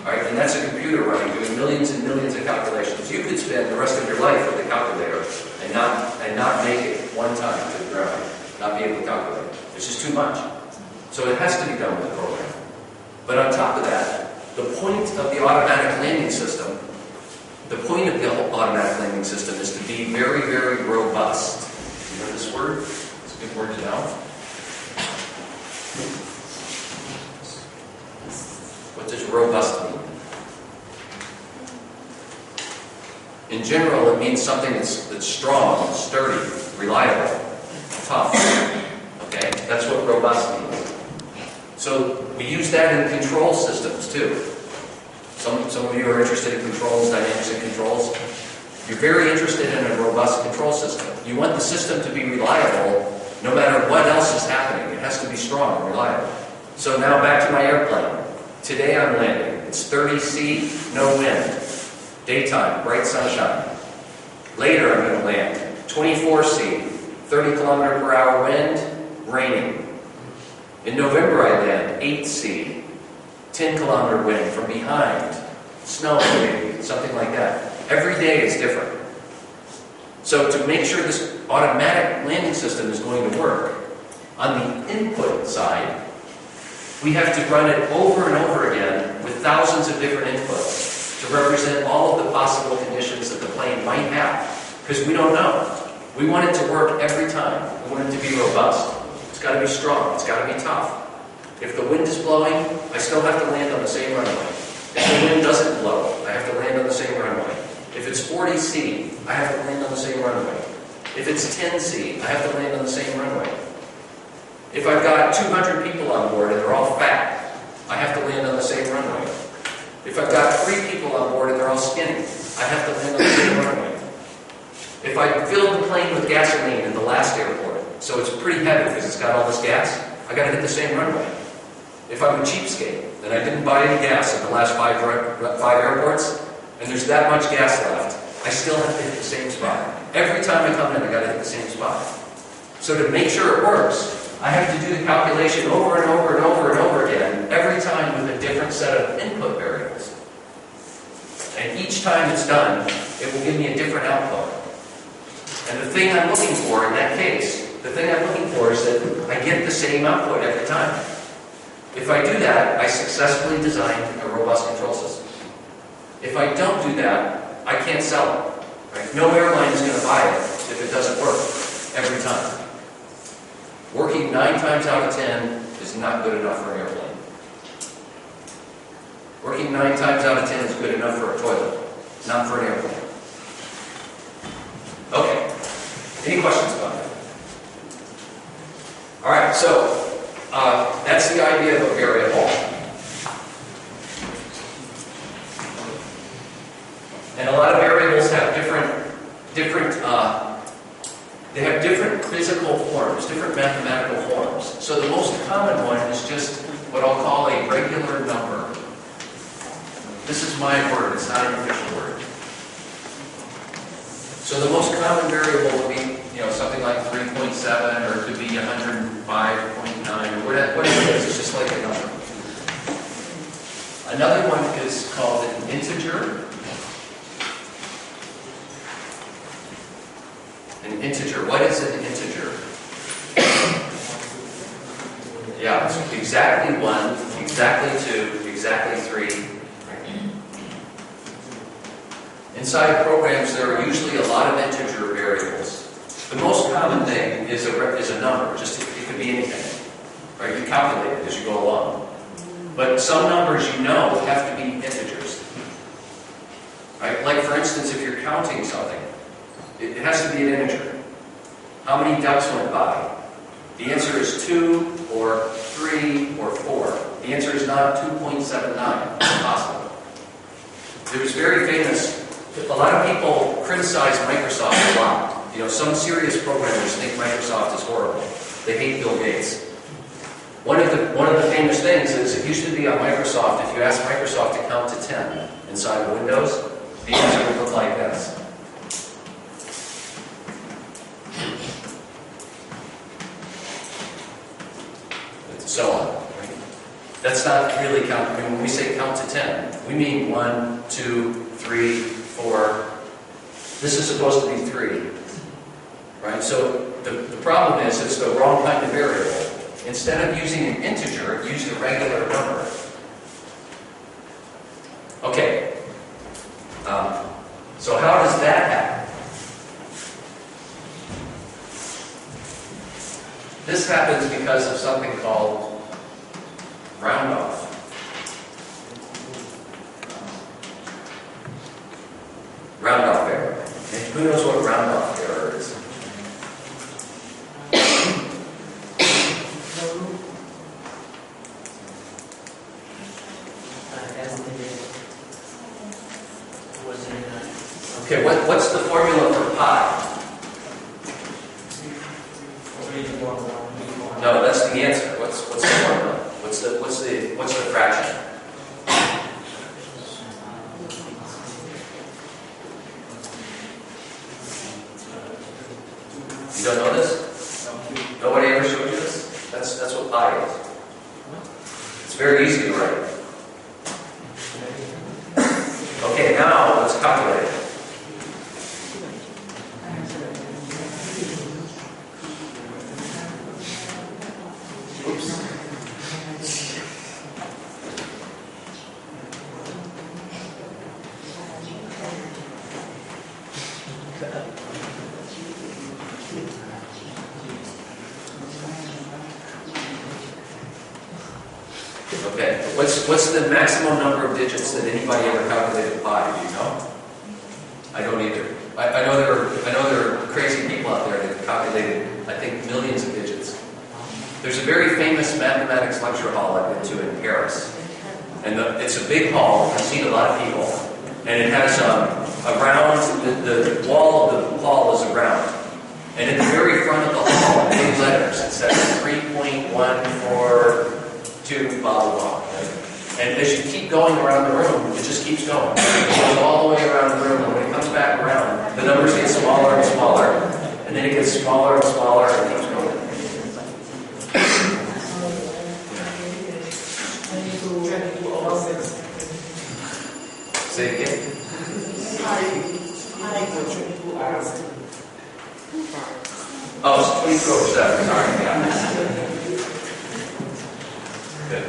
All right, and that's a computer running, doing millions and millions of calculations. You could spend the rest of your life with a calculator and not make it one time to the ground, not be able to calculate. It's just too much. So it has to be done with the program. But on top of that, the point of the automatic landing system is to be very, very robust. You know this word? It's a good word to know. What does robust mean? general, it means something that's strong, sturdy, reliable, tough. Okay? That's what robust means. So we use that in control systems too. Some of you are interested in controls, dynamics and controls. You're very interested in a robust control system. You want the system to be reliable no matter what else is happening. It has to be strong and reliable. So now back to my airplane. Today I'm landing. It's 30 C, no wind. Daytime, bright sunshine. Later I'm going to land. 24 C, 30 kilometer per hour wind, raining. In November I land, 8 C, 10 kilometer wind from behind, snow maybe, something like that. Every day is different. So to make sure this automatic landing system is going to work, on the input side, we have to run it over and over again with thousands of different inputs to represent all of the possible conditions that the plane might have, because we don't know. We want it to work every time. We want it to be robust. It's got to be strong. It's got to be tough. If the wind is blowing, I still have to land on the same runway. If the wind doesn't blow, I have to land on the same runway. If it's 40 C, I have to land on the same runway. If it's 10 C, I have to land on the same runway. If I've got 200 people on board and they're all fat, I have to land on the same runway. If I've got 3 people on board and they're all skinny, I have to land on the same runway. If I filled the plane with gasoline in the last airport, so it's pretty heavy because it's got all this gas, I got to hit the same runway. If I'm a cheapskate and I didn't buy any gas at the last 5 airports, and there's that much gas left, I still have to hit the same spot. Every time I come in, I got to hit the same spot. So to make sure it works, I have to do the calculation over and over and over and over again, every time with a different set of input variables. And each time it's done, it will give me a different output. And the thing I'm looking for in that case, the thing I'm looking for is that I get the same output every time. If I do that, I successfully designed a robust control system. If I don't do that, I can't sell it. Right? No airline is going to buy it if it doesn't work every time. Working 9 times out of 10 is not good enough for an airplane. Working 9 times out of 10 is good enough for a toilet, not for an airplane. Okay. Any questions about that? All right, so that's the idea of a variable. And a lot of variables have different physical forms, different mathematical forms. So the most common one is just what I'll call a regular number. This is my word, it's not an official word. So the most common variable would be, something like 3.7, or it could be 105.9, or whatever it is. It's just like a number. Another one is called an integer. An integer. What is an integer? Yeah, it's exactly 1, exactly 2, exactly 3. Inside programs, there are usually a lot of integer variables. The most common thing is a number. It could be anything. Right? You calculate it as you go along. But some numbers have to be integers. Right? Like for instance, if you're counting something, it has to be an integer. How many ducks went by? The answer is 2 or 3 or 4. The answer is not 2.79. Impossible. It was very famous. A lot of people criticize Microsoft a lot. Some serious programmers think Microsoft is horrible. They hate Bill Gates. One of the famous things is it used to be on Microsoft, if you ask Microsoft to count to 10 inside of Windows, the answer would look like this. So on. Right? That's not really count. When we say count to 10, we mean 1, 2, 3, 4. This is supposed to be 3. Right? So the problem is it's the wrong kind of variable. Instead of using an integer, use a regular number. Okay. So how does that happen? This happens because of something called round-off. Round-off error. Who knows what round off error is? Okay, what's the formula for pi? No, that's the answer. What's the formula? What's the fraction? You don't know this? Nobody ever showed you this? That's what pi is. It's very easy to write. Okay, now let's calculate it. Okay, what's the maximum number of digits that anybody ever calculated pi? Do you know? I don't either. I know there are crazy people out there that have calculated, I think, millions of digits. There's a very famous mathematics lecture hall I've been to in Paris, and it's a big hall. I've seen a lot of people, and it has a round. The wall of the hall is a round, and at the very front of the hall, in big letters, it says 3.142 blah blah blah. And as you keep going around the room, it just keeps going. It goes all the way around the room, and when it comes back around, the numbers get smaller and smaller, and then it gets smaller and smaller, and it keeps going. Say it again. Oh, it's 22 over 7. Sorry. Yeah. Good.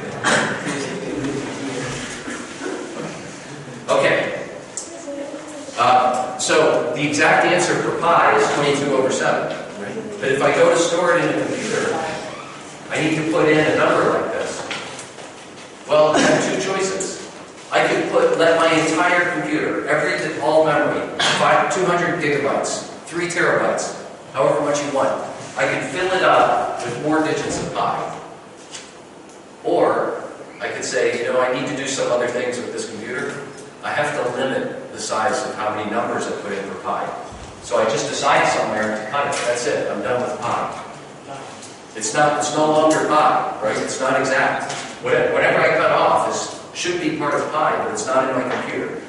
Okay. So the exact answer for pi is 22 over 7. But if I go to store it in a computer, I need to put in a number like this. Well, I have two choices. I could let my entire computer, all memory, 200 gigabytes, 3 terabytes, however much you want. I can fill it up with more digits of pi. Or I could say, I need to do some other things with this computer. I have to limit the size of how many numbers I put in for pi. So I just decide somewhere to cut it. That's it. I'm done with pi. It's no longer pi, right? It's not exact. Whatever I cut off should be part of pi, but it's not in my computer.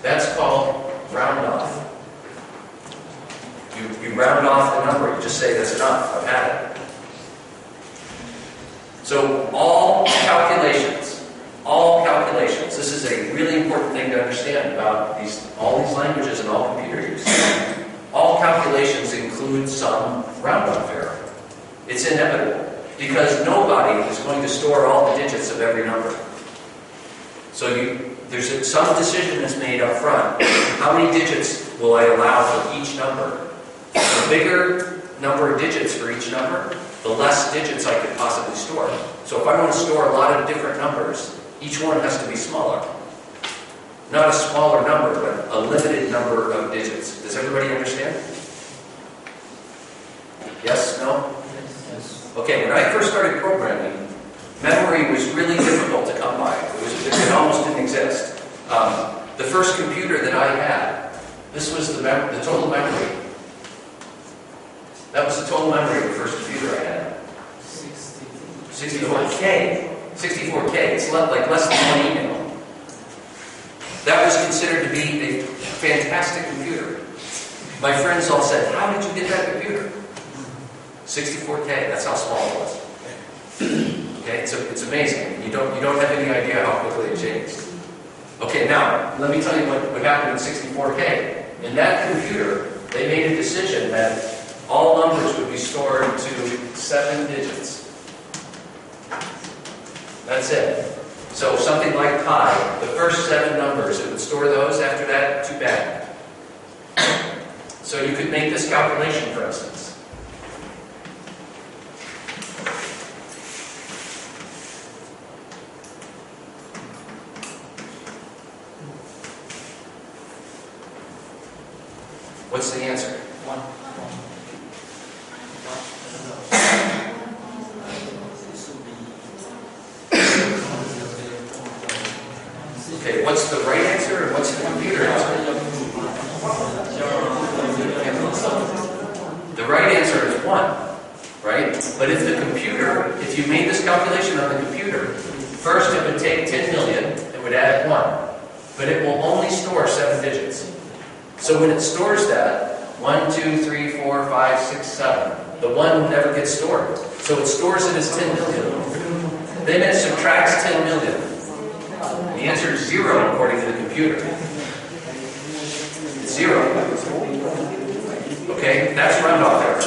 That's called round off. You round off the number. You just say, that's enough. I've had it. So all calculations, this is a really important thing to understand about all these languages and all computer use. All calculations include some round-off error. It's inevitable, because nobody is going to store all the digits of every number. So there's some decision that's made up front. How many digits will I allow for each number? The bigger number of digits for each number, the less digits I could possibly store. So if I want to store a lot of different numbers, each one has to be smaller. Not a smaller number, but a limited number of digits. Does everybody understand? Yes? No? Yes. Okay, when I first started programming, memory was really difficult to come by. It almost didn't exist. The first computer that I had, this was the total memory. That was the total memory of the first computer I had. 64K. 64K. It's like less than one email. That was considered to be a fantastic computer. My friends all said, how did you get that computer? 64K. That's how small it was. Okay, it's amazing. You don't have any idea how quickly it changed. Okay, now let me tell you what happened in 64K. In that computer, they made a decision that all numbers would be stored to 7 digits. That's it. So something like pi, the first 7 numbers, it would store those. After that, too bad. So you could make this calculation, for instance. What's the answer? One. Okay, what's the right answer and what's the computer answer? The right answer is 1, right? But if the computer, if you made this calculation on the computer, first it would take 10 million, it would add 1, but it will only store 7 digits. So when it stores that, 1, 2, 3, 4, 5, 6, 7, the 1 never gets stored. So it stores it as 10 million. Then it subtracts 10 million. The answer is 0 according to the computer. It's 0. Okay, that's round-off error.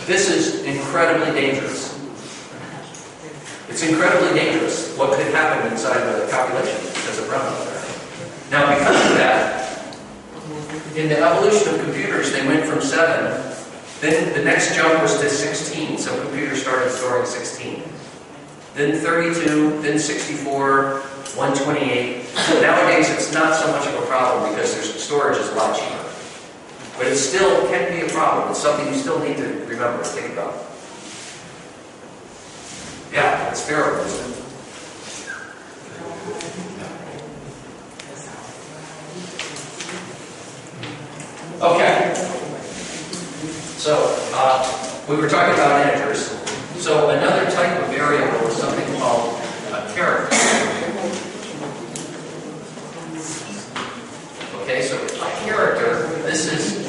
This is incredibly dangerous. It's incredibly dangerous what could happen inside the calculation because of round-off error. Now, because of that, in the evolution of computers, they went from 7, then the next jump was to 16, so computers started storing 16. Then 32, then 64, 128. Nowadays, it's not so much of a problem because their storage is a lot cheaper. But it still can be a problem. It's something you still need to remember and think about. Yeah, it's terrible, isn't it? Okay. So, we were talking about integers. So another type of variable is something called a character. Okay, so a character, this is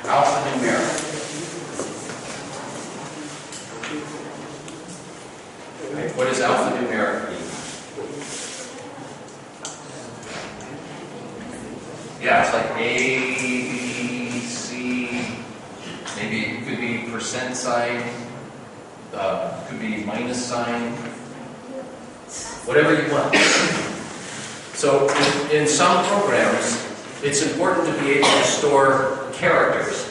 alphanumeric. Okay, what does alphanumeric mean? Yeah, it's like A, B, C, maybe it could be percent sign, could be minus sign, whatever you want. So in some programs, it's important to be able to store characters.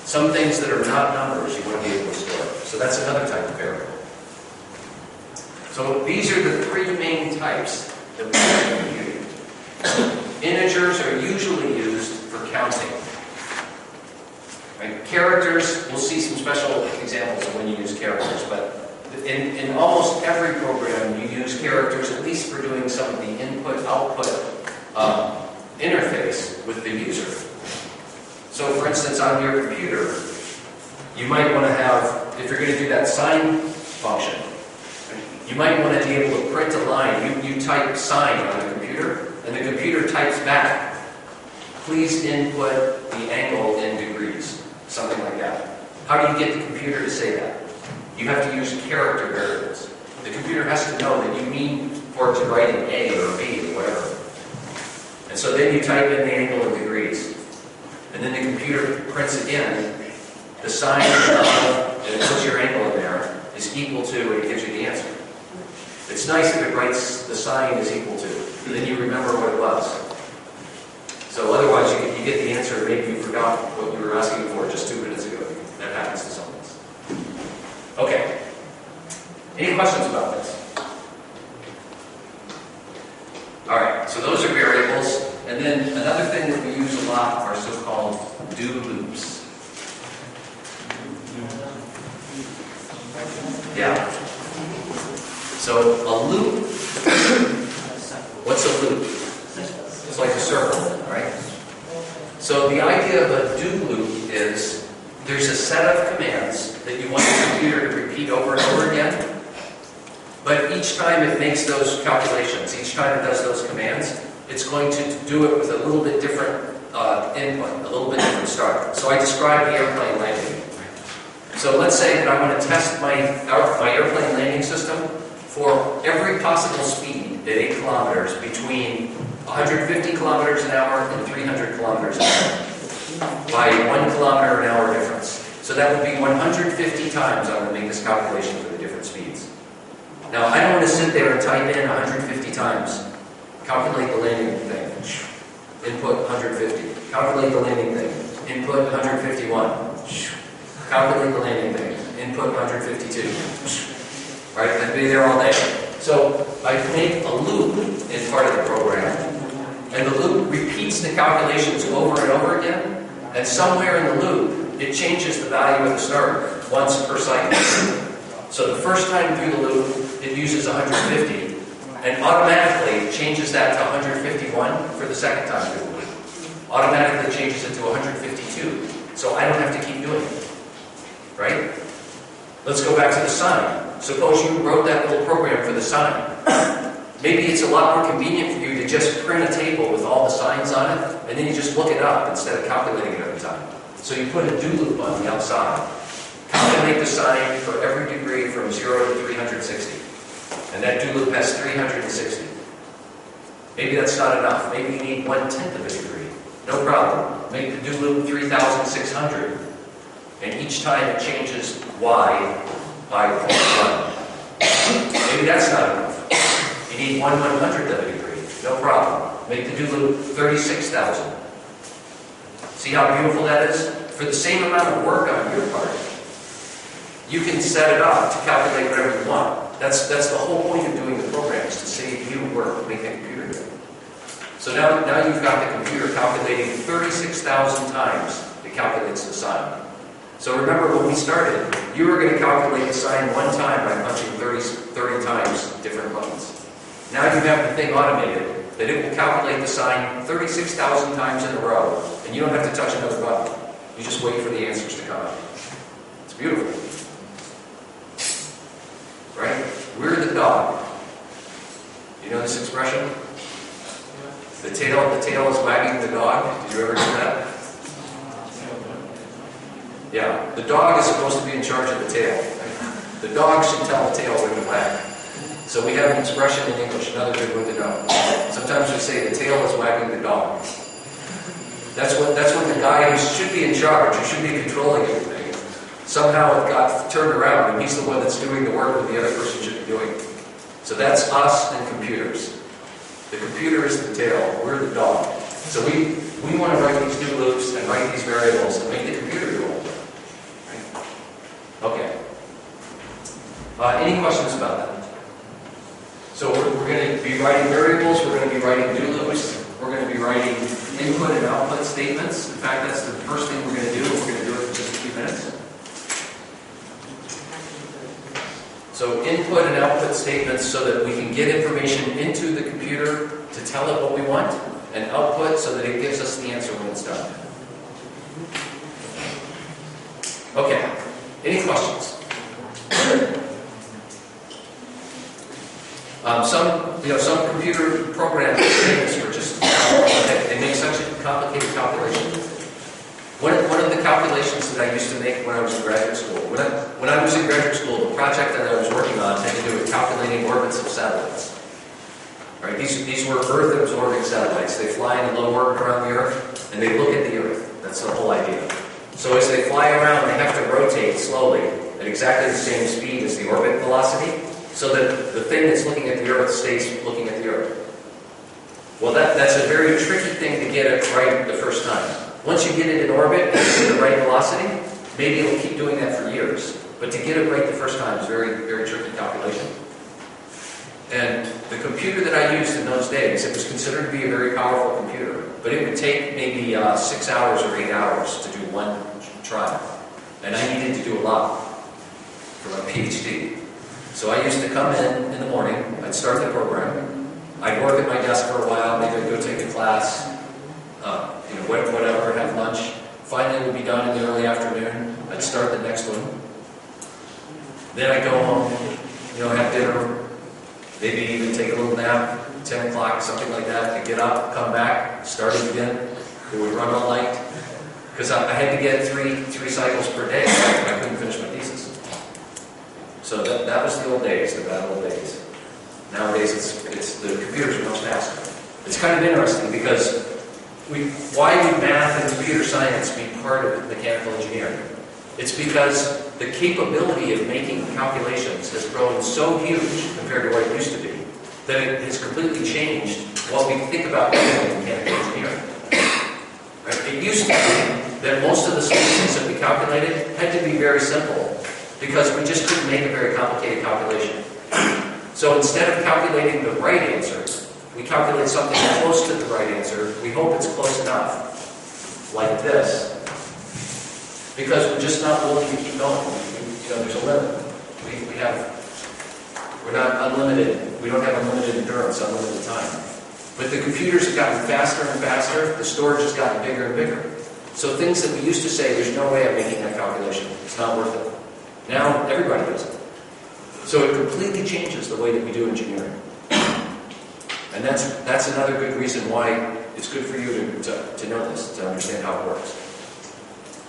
Some things that are not numbers you want to be able to store. So that's another type of variable. So these are the 3 main types that we have in computing. Integers are usually used for counting. Right? Characters, we'll see some special examples of when you use characters, but in almost every program you use characters at least for doing some of the input-output interface with the user. So for instance, on your computer, you might want to have, if you're going to do that sign function, you might want to be able to print a line. You type sign on the computer, and the computer types back, please input the angle in degrees, something like that. How do you get the computer to say that? You have to use character variables. The computer has to know that you mean for it to write an A or a B or whatever. And so then you type in the angle in degrees. And then the computer prints again, the sign of, and it puts your angle in there, is equal to, and it gives you the answer. It's nice if it writes the sign is equal to, and then you remember what it was. So otherwise you get the answer, maybe you forgot what you were asking for just 2 minutes ago. That happens to some of us. Okay. Any questions about this? Alright, so those are variables. And then another thing that we use a lot are so-called do loops. Yeah. So a loop, what's a loop? It's like a circle, right? So the idea of a do loop is there's a set of commands that you want the computer to repeat over and over again, but each time it makes those calculations, each time it does those commands, it's going to do it with a little bit different input, a little bit different start. So I described the airplane landing. So let's say that I want to test my airplane landing system for every possible speed at 8 kilometers between 150 kilometers an hour and 300 kilometers an hour by 1 kilometer an hour difference. So that would be 150 times I'm going to make this calculation for the different speeds. Now I don't want to sit there and type in 150 times. Calculate the landing thing. Input 150. Calculate the landing thing. Input 151. Calculate the landing thing. Input 152. Right? I'd be there all day. So I make a loop in part of the program And the loop repeats the calculations over and over again. And somewhere in the loop, it changes the value of the starter once per cycle. So the first time through the loop, it uses 150. And automatically it changes that to 151 for the second time through the loop. Automatically changes it to 152. So I don't have to keep doing it. Right? Let's go back to the sign. Suppose you wrote that little program for the sign. Maybe it's a lot more convenient for you to just print a table with all the signs on it, and then you just look it up instead of calculating it every time. So you put a do loop on the outside. Calculate the sign for every degree from 0 to 360. And that do loop has 360. Maybe that's not enough. Maybe you need 1/10 of a degree. No problem. Make the do loop 3,600. And each time it changes y by 0.1. Maybe that's not enough. You need 1/100th of a degree. No problem. Make the do loop 36,000. See how beautiful that is? For the same amount of work on your part, you can set it up to calculate whatever you want. That's the whole point of doing the program, is to save you work, make the computer do it. So now you've got the computer calculating 36,000 times it calculates the sign. So remember when we started, you were going to calculate the sign one time by punching 30 times different buttons. Now you have the thing automated that it will calculate the sign 36,000 times in a row, and you don't have to touch another button. You just wait for the answers to come out. It's beautiful. Right? We're the dog. You know this expression? The tail is wagging the dog. Did you ever do that? Yeah. The dog is supposed to be in charge of the tail. The dog should tell the tail when to wag. So we have an expression in English, another good one to know. Sometimes we say the tail is wagging the dog. That's when the guy who should be in charge, who should be controlling everything, somehow it got turned around and he's the one that's doing the work that the other person should be doing. So that's us and computers. The computer is the tail, we're the dog. So we want to write these do loops and write these variables and make the computer do all of it. Right? Okay. Any questions about that? So we're going to be writing variables, we're going to be writing do loops, we're going to be writing input and output statements. In fact, that's the first thing we're going to do, and we're going to do it in just a few minutes. So input and output statements so that we can get information into the computer to tell it what we want, and output so that it gives us the answer when it's done. Okay, any questions? Some computer programs are just they make such a complicated calculation. One of the calculations that I used to make when I was in graduate school, when I was in graduate school, the project that I was working on had to do with calculating orbits of satellites. Right? These were Earth-absorbing satellites. They fly in a low orbit around the Earth, and they look at the Earth. That's the whole idea. So as they fly around, they have to rotate slowly at exactly the same speed as the orbit velocity, so that the thing that's looking at the Earth stays looking at the Earth. Well, that's a very tricky thing to get it right the first time. Once you get it in orbit and get the right velocity, maybe it'll keep doing that for years. But to get it right the first time is very, very tricky calculation. And the computer that I used in those days, it was considered to be a very powerful computer. But it would take maybe 6 hours or 8 hours to do one trial. And I needed to do a lot for my PhD. So I used to come in the morning, I'd start the program, I'd work at my desk for a while, maybe I'd go take a class, whatever, have lunch. Finally it would be done in the early afternoon, I'd start the next one. Then I'd go home, have dinner, maybe even take a little nap, 10 o'clock, something like that. I'd get up, come back, start it again. It would run all night. Because I had to get three cycles per day, I couldn't finish my thesis. So that was the old days, the bad old days. Nowadays, it's the computers are much faster. It's kind of interesting because why would math and computer science be part of mechanical engineering? It's because the capability of making calculations has grown so huge compared to what it used to be that it has completely changed what we think about mechanical engineering. Right? It used to be that most of the solutions that we calculated had to be very simple because we just couldn't make a very complicated calculation. So instead of calculating the right answer, we calculate something close to the right answer. We hope it's close enough, like this, because we're just not willing to keep going. There's a limit. We're not unlimited. We don't have unlimited endurance, unlimited time. But the computers have gotten faster and faster. The storage has gotten bigger and bigger. So things that we used to say, there's no way I'm making that calculation. It's not worth it. Now everybody does it. So it completely changes the way that we do engineering. And that's another good reason why it's good for you to know this, to understand how it works.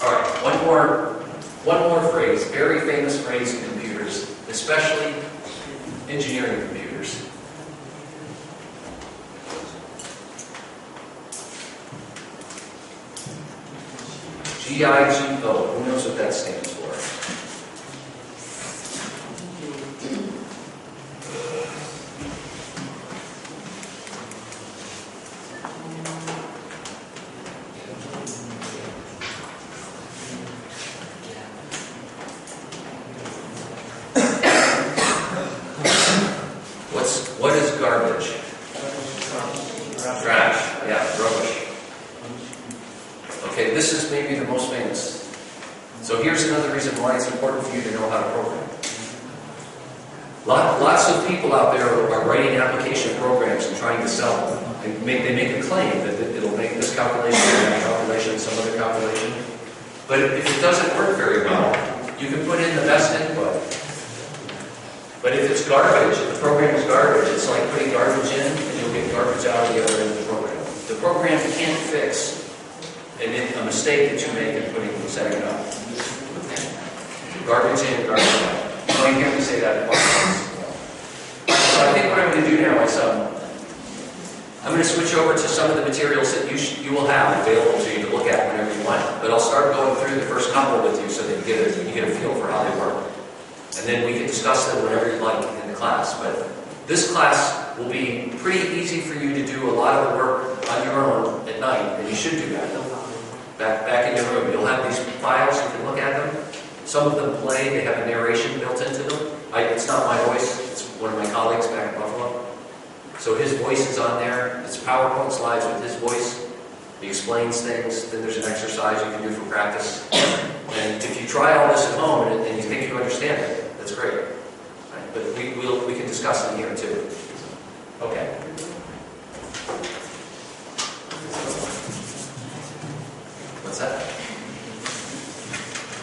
All right, one more phrase, very famous phrase in computers, especially engineering computers. GIGO, who knows what that stands for? What is garbage? Trash. Yeah, rubbish. Okay, this is maybe the most famous. So here's another reason why it's important for you to know how to program. Lots of people out there are writing application programs and trying to sell them. They make a claim that it'll make this calculation, that calculation, some other calculation. But if it doesn't work very well, you can put in the best input. But if it's garbage, if the program is garbage, it's like putting garbage in and you'll get garbage out of the other end of the program. The program can't fix a mistake that you make in setting it up. Garbage in, garbage out. You might hear me say that in So I think what I'm going to do now is I'm going to switch over to some of the materials that you will have available to you to look at whenever you want. But I'll start going through the first couple with you so that you get a feel for how they work. And then we can discuss them whenever you'd like in the class. But this class will be pretty easy for you to do a lot of the work on your own at night, and you should do that. Back in your room. You'll have these files, you can look at them. Some of them play, they have a narration built into them. It's not my voice, it's one of my colleagues back in Buffalo. So his voice is on there. It's PowerPoint slides with his voice. He explains things. Then there's an exercise you can do for practice. And if you try all this at home and you think you understand it, that's great. Right? But we can discuss it here too. Okay. What's that?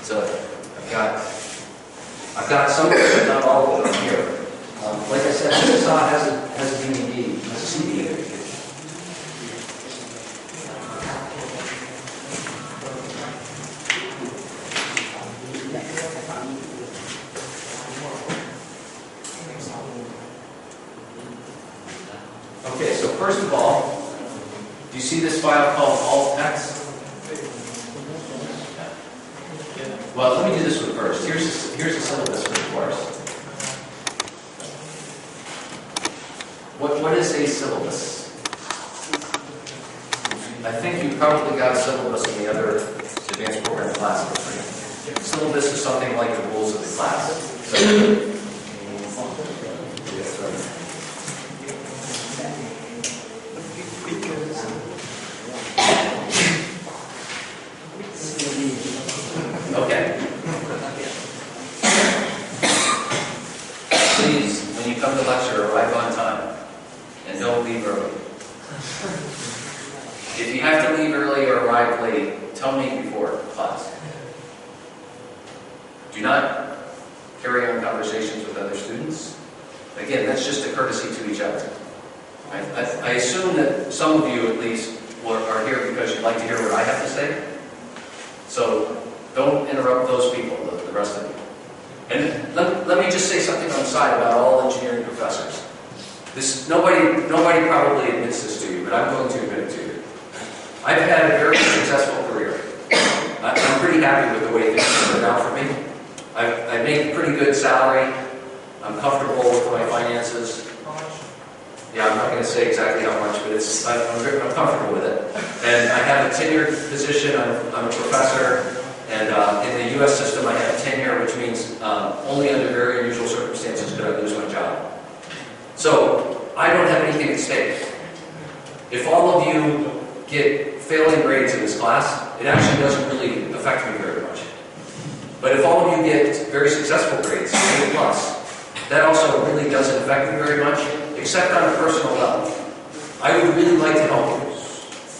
So I've got some of it, but not all of it here. Like I said, CSA has a DVD, a CD. Okay, so first of all, do you see this file called alt-text? Well, let me do this one first. Here's the syllabus for the course. What is a syllabus? I think you probably got a syllabus in the other advanced program classes, right? Syllabus is something like the rules of the class. Okay. Please, when you come to lecture, arrive on time. And don't leave early. If you have to leave early or arrive late, tell me before class. Do not carry on conversations with other students. Again, that's just a courtesy to each other. I assume that some of you, at least, are here because you'd like to hear what I have to say. So don't interrupt those people, the rest of you. And let me just say something on the side about all engineering professors. Nobody probably admits this to you, but I'm going to admit it to you. I've had a very successful career. I'm pretty happy with the way things have turned out for me. I make a pretty good salary. I'm comfortable with my finances. Yeah, I'm not going to say exactly how much, but I'm comfortable with it. And I have a tenured position. I'm a professor. And in the U.S. system, I have tenure, which means only under very unusual circumstances could I lose my job. So I don't have anything at stake. If all of you get failing grades in this class, it actually doesn't really affect me very much. But if all of you get very successful grades, A+, that also really doesn't affect me very much, except on a personal level. I would really like to help you.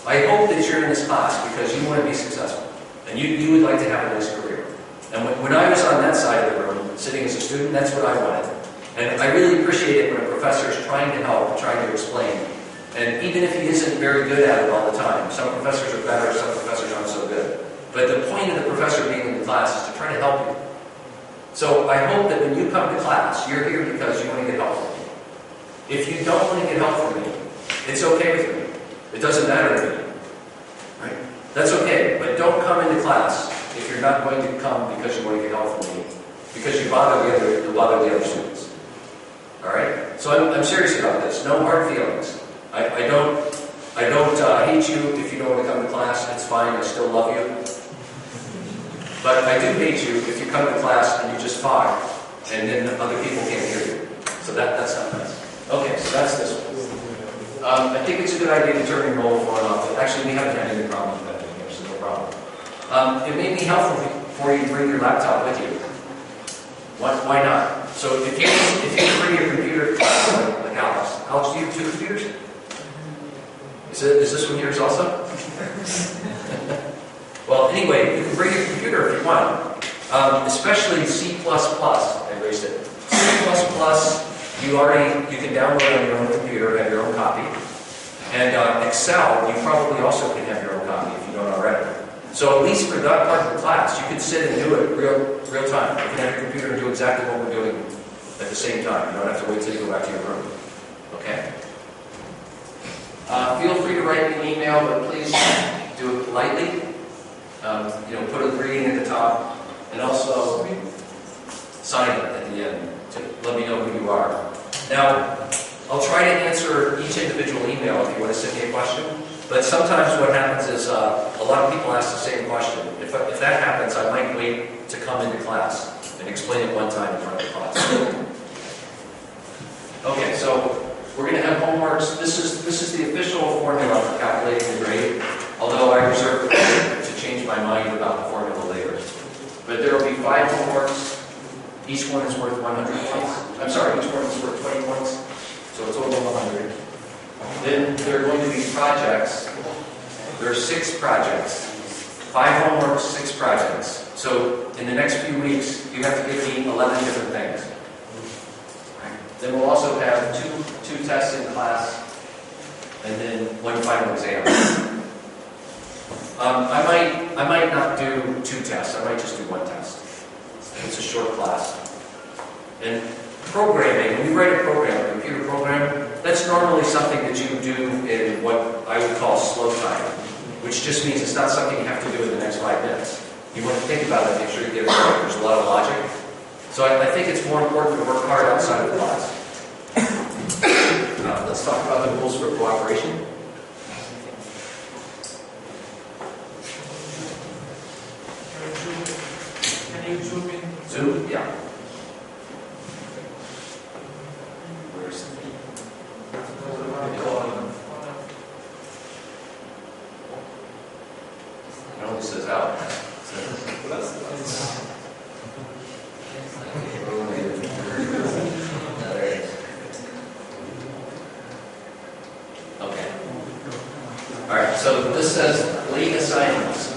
I hope that you're in this class because you want to be successful, and you would like to have a nice career. And when I was on that side of the room, sitting as a student, that's what I wanted. And I really appreciate it when a professor is trying to help, trying to explain. And even if he isn't very good at it all the time, some professors are better, some professors aren't so good. But the point of the professor being in the class is to try to help you. So I hope that when you come to class, you're here because you want to get help from me. If you don't want to get help from me, it's okay with me. It doesn't matter to me. Right? That's okay, but don't come into class if you're not going to come because you want to get help from me, because you bother the other students. All right? So I'm serious about this. No hard feelings. I don't hate you if you don't want to come to class. It's fine. I still love you. But I do hate you if you come to class and you just talk, and then other people can't hear you. So that's not nice. Okay, so that's this one. I think it's a good idea to turn your mobile phone off. Actually, we haven't had any problem with that in here, so no problem. It may be helpful for you to bring your laptop with you. Why not? So if you bring your computer to class, like Alex. Alex, do you have 2 computers? Is this one yours also? Well, anyway, you can bring your computer if you want. Especially C++. I erased it. C++. You can download on your own computer, have your own copy. And Excel, you probably also can have your own copy if you don't already. So at least for that part of the class, you can sit and do it real time. You can have your computer and do exactly what we're doing at the same time. You don't have to wait till you go back to your room. Okay? Feel free to write me an email, but please do it politely. Put a greeting at the top, and also sign it at the end to let me know who you are. Now, I'll try to answer each individual email if you want to send me a question, but sometimes what happens is a lot of people ask the same question. If that happens, I might wait to come into class and explain it one time in front of the class. Okay, so we're going to have homeworks. This is the official formula for calculating the grade, although I reserve the right to change my mind about the formula later. But there will be 5 homeworks. Each one is worth 100 points. I'm sorry, each one is worth 20 points. So a total of 100. Then there are going to be projects. There are 6 projects. 5 homeworks, 6 projects. So in the next few weeks, you have to give me 11 different things. Then we'll also have two tests in class, and then 1 final exam. I might not do 2 tests. I might just do 1 test. It's a short class. And programming, when you write a program, a computer program, that's normally something that you do in what I would call slow time, which just means it's not something you have to do in the next 5 minutes. You want to think about it, make sure you get it right. There's a lot of logic. So I think it's more important to work hard outside of the class. Let's talk about the rules for cooperation. Can you zoom in? Zoom? Yeah. Where's it only says out. Okay. All right, so this says late assignments.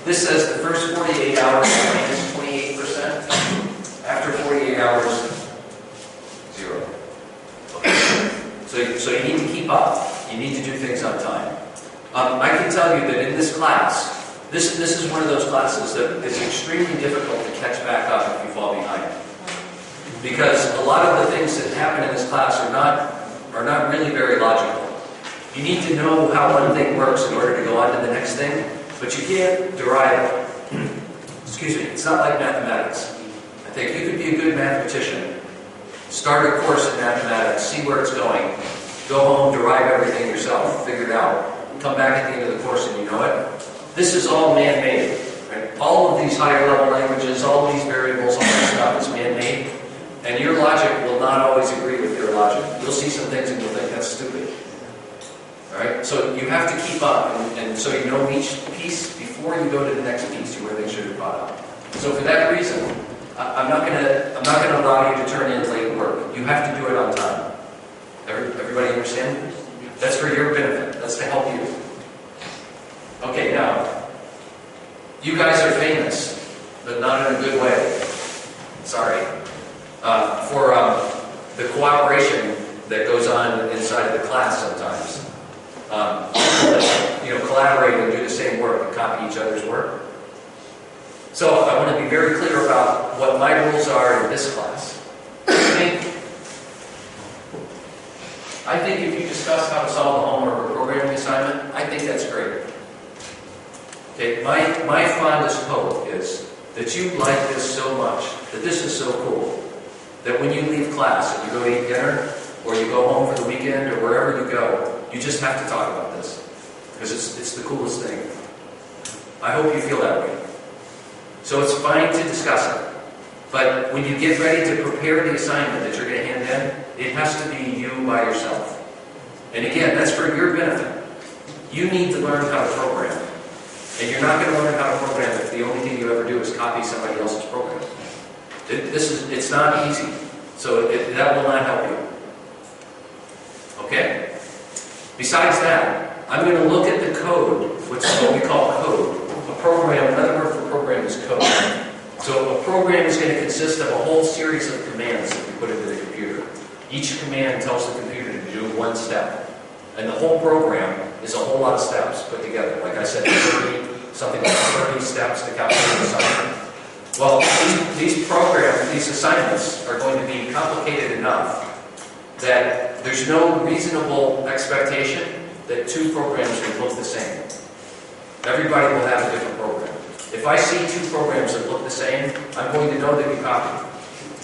This says the first 48 hours minus 28%. After 48 hours, 0. Okay. So you need to keep up. You need to do things on time. I can tell you that in this class, this is one of those classes that is extremely difficult to catch back up if you fall behind. Because a lot of the things that happen in this class are not really very logical. You need to know how one thing works in order to go on to the next thing, but you can't derive it. Excuse me, it's not like mathematics. I think you could be a good mathematician, start a course in mathematics, see where it's going, go home, derive everything yourself, figure it out, come back at the end of the course and you know it. This is all man-made. Right? All of these higher level languages, all of these variables, all that stuff is man-made. And your logic will not always agree with your logic. You'll see some things and you'll think that's stupid. All right, so you have to keep up, and so you know each piece before you go to the next piece. You want to make sure you're caught up. So for that reason, I'm not gonna allow you to turn in late work. You have to do it on time. Everybody understand? That's for your benefit. That's to help you. Okay, now you guys are famous, but not in a good way. Sorry for the cooperation that goes on inside of the class sometimes. Collaborate and do the same work and copy each other's work. So I want to be very clear about what my rules are in this class. I think if you discuss how to solve a homework or programming assignment, I think that's great. Okay, my fondest hope is that you like this so much, that this is so cool, that when you leave class and you go to eat dinner, or you go home for the weekend, or wherever you go, you just have to talk about this. Because it's the coolest thing. I hope you feel that way. So it's fine to discuss it. But when you get ready to prepare the assignment that you're going to hand in, it has to be you by yourself. And again, that's for your benefit. You need to learn how to program. And you're not going to learn how to program if the only thing you ever do is copy somebody else's program. It's not easy. So that will not help you. Okay? Besides that, I'm going to look at the code, which is what we call code. A program, another word for program is code. So a program is going to consist of a whole series of commands that we put into the computer. Each command tells the computer to do one step. And the whole program is a whole lot of steps put together. Like I said, something like 30 steps to calculate an assignment. Well, these programs, these assignments are going to be complicated enough that there's no reasonable expectation that two programs will look the same. Everybody will have a different program. If I see two programs that look the same, I'm going to know that you copied.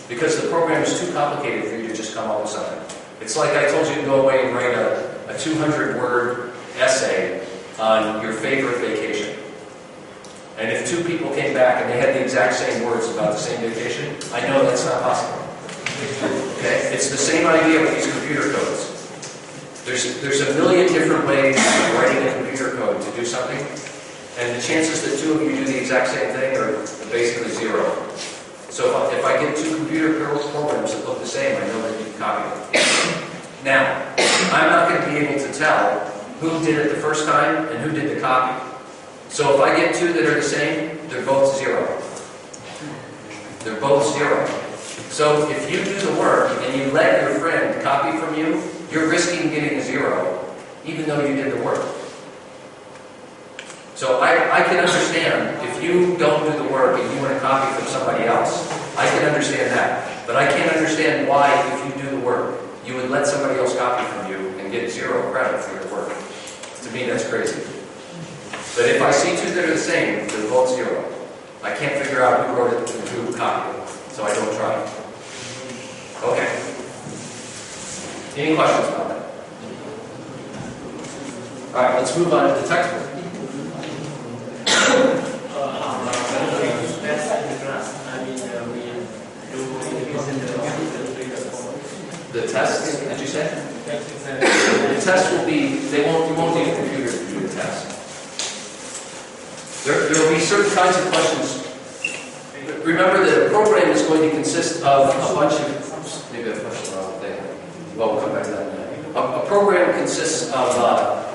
Because the program is too complicated for you to just come up with something. It's like I told you to go away and write a 200-word essay on your favorite vacation. And if two people came back and they had the exact same words about the same vacation, I know that's not possible. Okay? It's the same idea with these computer codes. There's a million different ways of writing a computer code to do something, and the chances that two of you do the exact same thing are basically zero. So if I get two computer programs that look the same, I know that you copied it. Now, I'm not going to be able to tell who did it the first time and who did the copy. So if I get two that are the same, they're both zero. They're both zero. So if you do the work and you let your friend copy from you, you're risking getting a zero, even though you did the work. So I can understand if you don't do the work and you want to copy from somebody else. I can understand that. But I can't understand why, if you do the work, you would let somebody else copy from you and get zero credit for your work. To me, that's crazy. But if I see two that are the same, they're both zero. I can't figure out who wrote it and who copied it, so I don't try. Okay. Any questions about that? All right, let's move on to the textbook. The tests, did you say? The test will be, you won't need a computer to do the test. There will be certain kinds of questions. Remember that a program is going to consist of a bunch of, maybe I've pushed the wrong thing. Well, we'll come back to that in a minute. A program consists of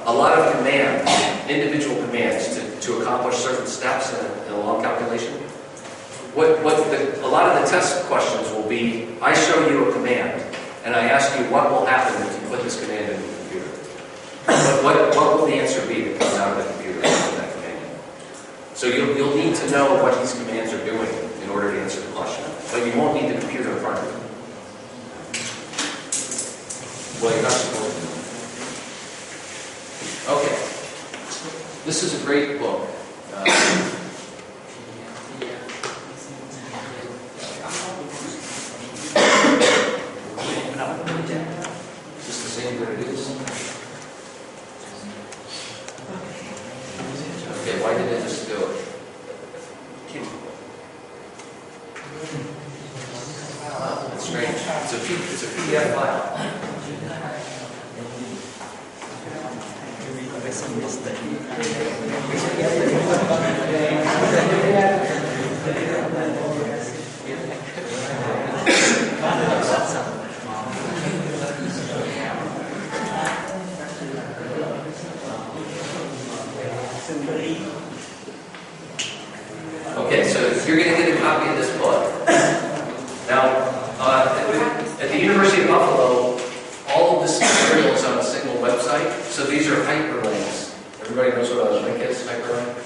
a lot of commands, individual commands to accomplish certain steps in a long calculation. A lot of the test questions will be, I show you a command, and I ask you what will happen if you put this command in the computer. What will the answer be that comes out of the computer with that command? So you'll need to know what these commands are doing in order to answer the question. But you won't need the computer in front of you. Well, you're not supposed to. Okay. This is a great book. Is this the same that it is? Okay, why did it just go? Wow, that's strange. It's a PDF file. Okay, so you're going to get a copy of this book. Now, at the University of Buffalo, all of this material is on a single website. So these are hyperlinks. Everybody knows what a link is, hyperlink?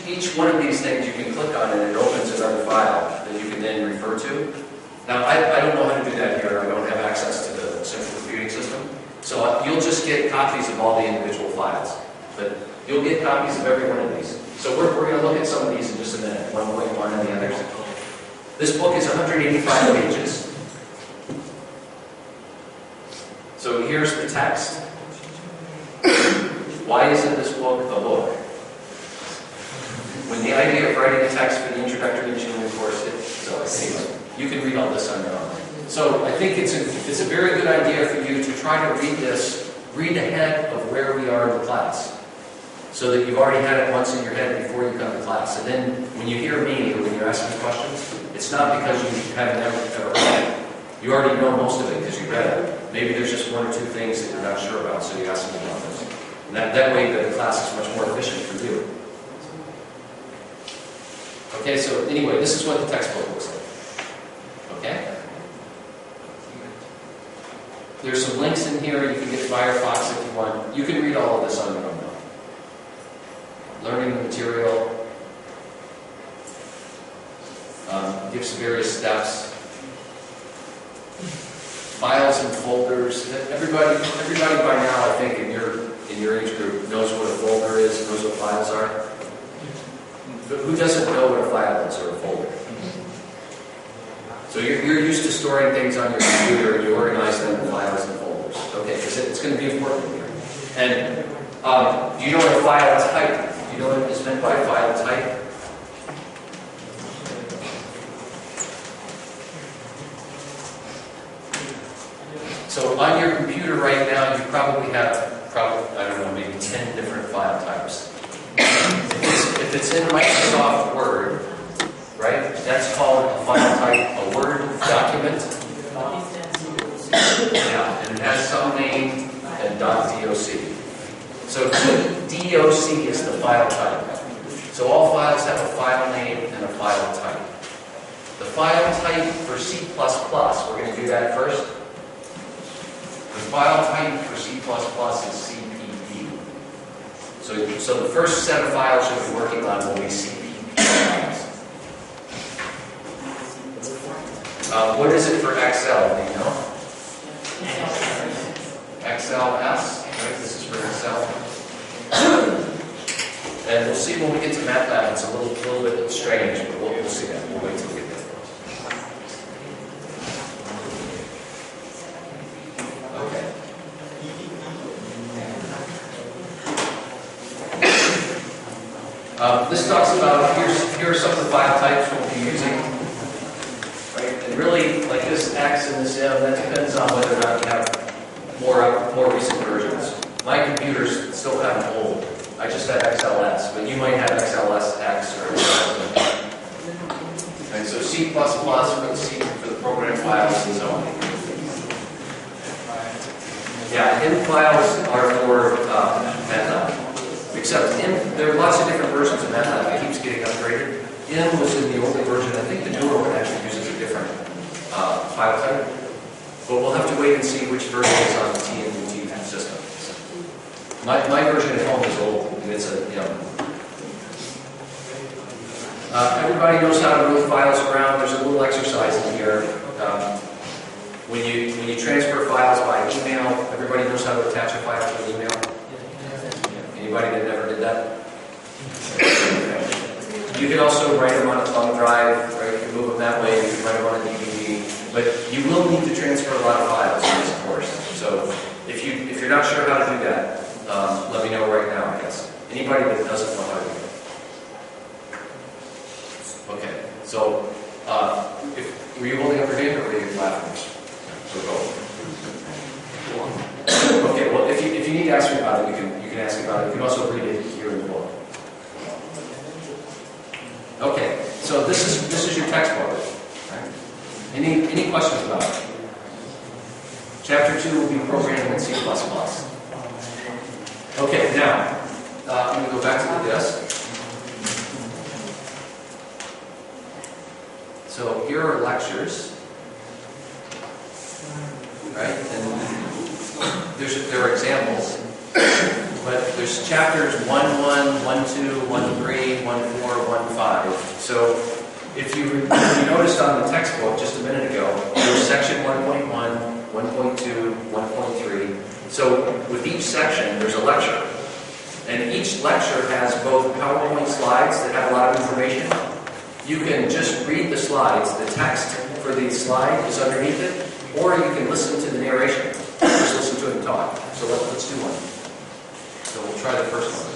Each one of these things you can click on and it opens another file that you can then refer to. Now, I don't know how to do that here. I don't have access to the central computing system. So you'll just get copies of all the individual files. But you'll get copies of every one of these. So we're going to look at some of these in just a minute, 1.1 and the others. This book is 185 pages. So here's the text. Why isn't this book a book? When the idea of writing a text for the introductory engineering course, so anyway, you can read all this on your own. So I think it's a very good idea for you to try to read ahead of where we are in the class, so that you've already had it once in your head before you come to class. And then when you hear me or when you're asking questions, it's not because you haven't ever read it. You already know most of it because you read it. Maybe there's just one or two things that you're not sure about, so you ask me about those. And that way the class is much more efficient for you. Okay, so anyway, this is what the textbook looks like. Okay? There's some links in here. You can get Firefox if you want. You can read all of this on your own. Learning the material. Gives various steps. Files and folders. Everybody by now, I think, in your age group knows what a folder is, knows what files are. But who doesn't know what a file is or a folder? So you're used to storing things on your computer and you organize them in files and folders. Okay, because it's going to be important here. And do you know what a file type? Do you know what is meant by file type? So on your computer right now, you probably have, I don't know, maybe 10 different file types. If it's in Microsoft Word, right, that's called a file type, a Word document. Yeah, and it has some name and .doc. So DOC is the file type. So all files have a file name and a file type. The file type for C++, we're going to do that first. The file type for C++ is CPP. So the first set of files you'll be working on will be CPP files. What is it for Excel? Do you know? XLS, right? This is for Excel. And we'll see when we get to MATLAB. It's a little bit strange, but we'll see that. We'll wait till we get there. Okay. This talks about, here are some of the file types we'll be using. Right? And really, like this X and this M, that depends on whether or not you have more recent versions. My computers still have an old. I just have XLS, but you might have XLS X or and so C++ for the program files and so on. Yeah, M files are for MATLAB. Except there are lots of different versions of MATLAB. It keeps getting upgraded. M was in the older version. I think the newer one actually uses a different file type. But we'll have to wait and see which version is on the TNUT system. My version at home is old. And it's everybody knows how to move files around. There's a little exercise in here. When you transfer files by email, everybody knows how to attach a file to an email. Anybody that never did that? You can also write them on a thumb drive, right? You can move them that way. You can write them on a DVD. But you will need to transfer a lot of files in this course. So if you're not sure how to do that, let me know right now, I guess. Anybody that doesn't know how to do it. Okay. So were you holding up your hand or were you laughing? Okay. Well, if you you need to ask me about it, you can ask me about it. You can also read it here in the book. Okay, so this is your textbook. Right? Any questions about it? Chapter 2 will be programming in C++. Okay, now, I'm going to go back to the desk. So here are lectures, right? And there are examples, but there's chapters 1.1, 1.2, 1.3, 1.4, 1.5. So if you noticed on the textbook just a minute ago, there's section 1.1, 1.2, 1.3. So with each section, there's a lecture. And each lecture has both PowerPoint slides that have a lot of information. You can just read the slides. The text for the slide is underneath it, or you can listen to the narration. Just listen to him talk. So let's do one. So we'll try the first one.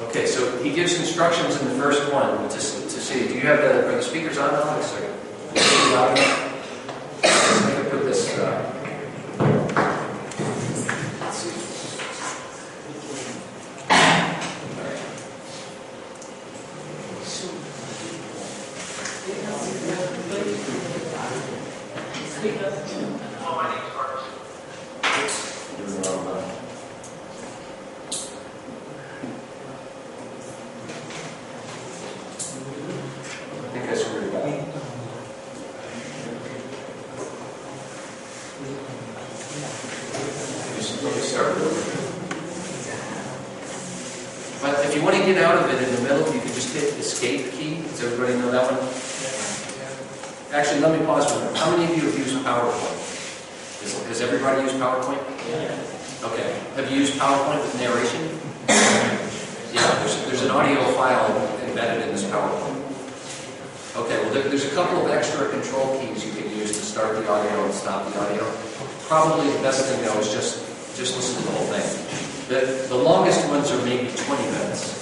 Okay, so he gives instructions in the first one to see. Do you have are the speakers on, Alex? Or loud enough? I can put this. Let's see. I think I screwed it up. Let me start over. But if you want to get out of it in the middle, you can just hit escape key. Does everybody know that one? Actually, let me pause for a minute. How many of you have used PowerPoint? Has everybody used PowerPoint? Yeah. Okay. Have you used PowerPoint with narration? Yeah, there's an audio file embedded in this PowerPoint. Okay, well there's a couple of extra control keys you can use to start the audio and stop the audio. Probably the best thing though is just listen to the whole thing. The longest ones are maybe 20 minutes.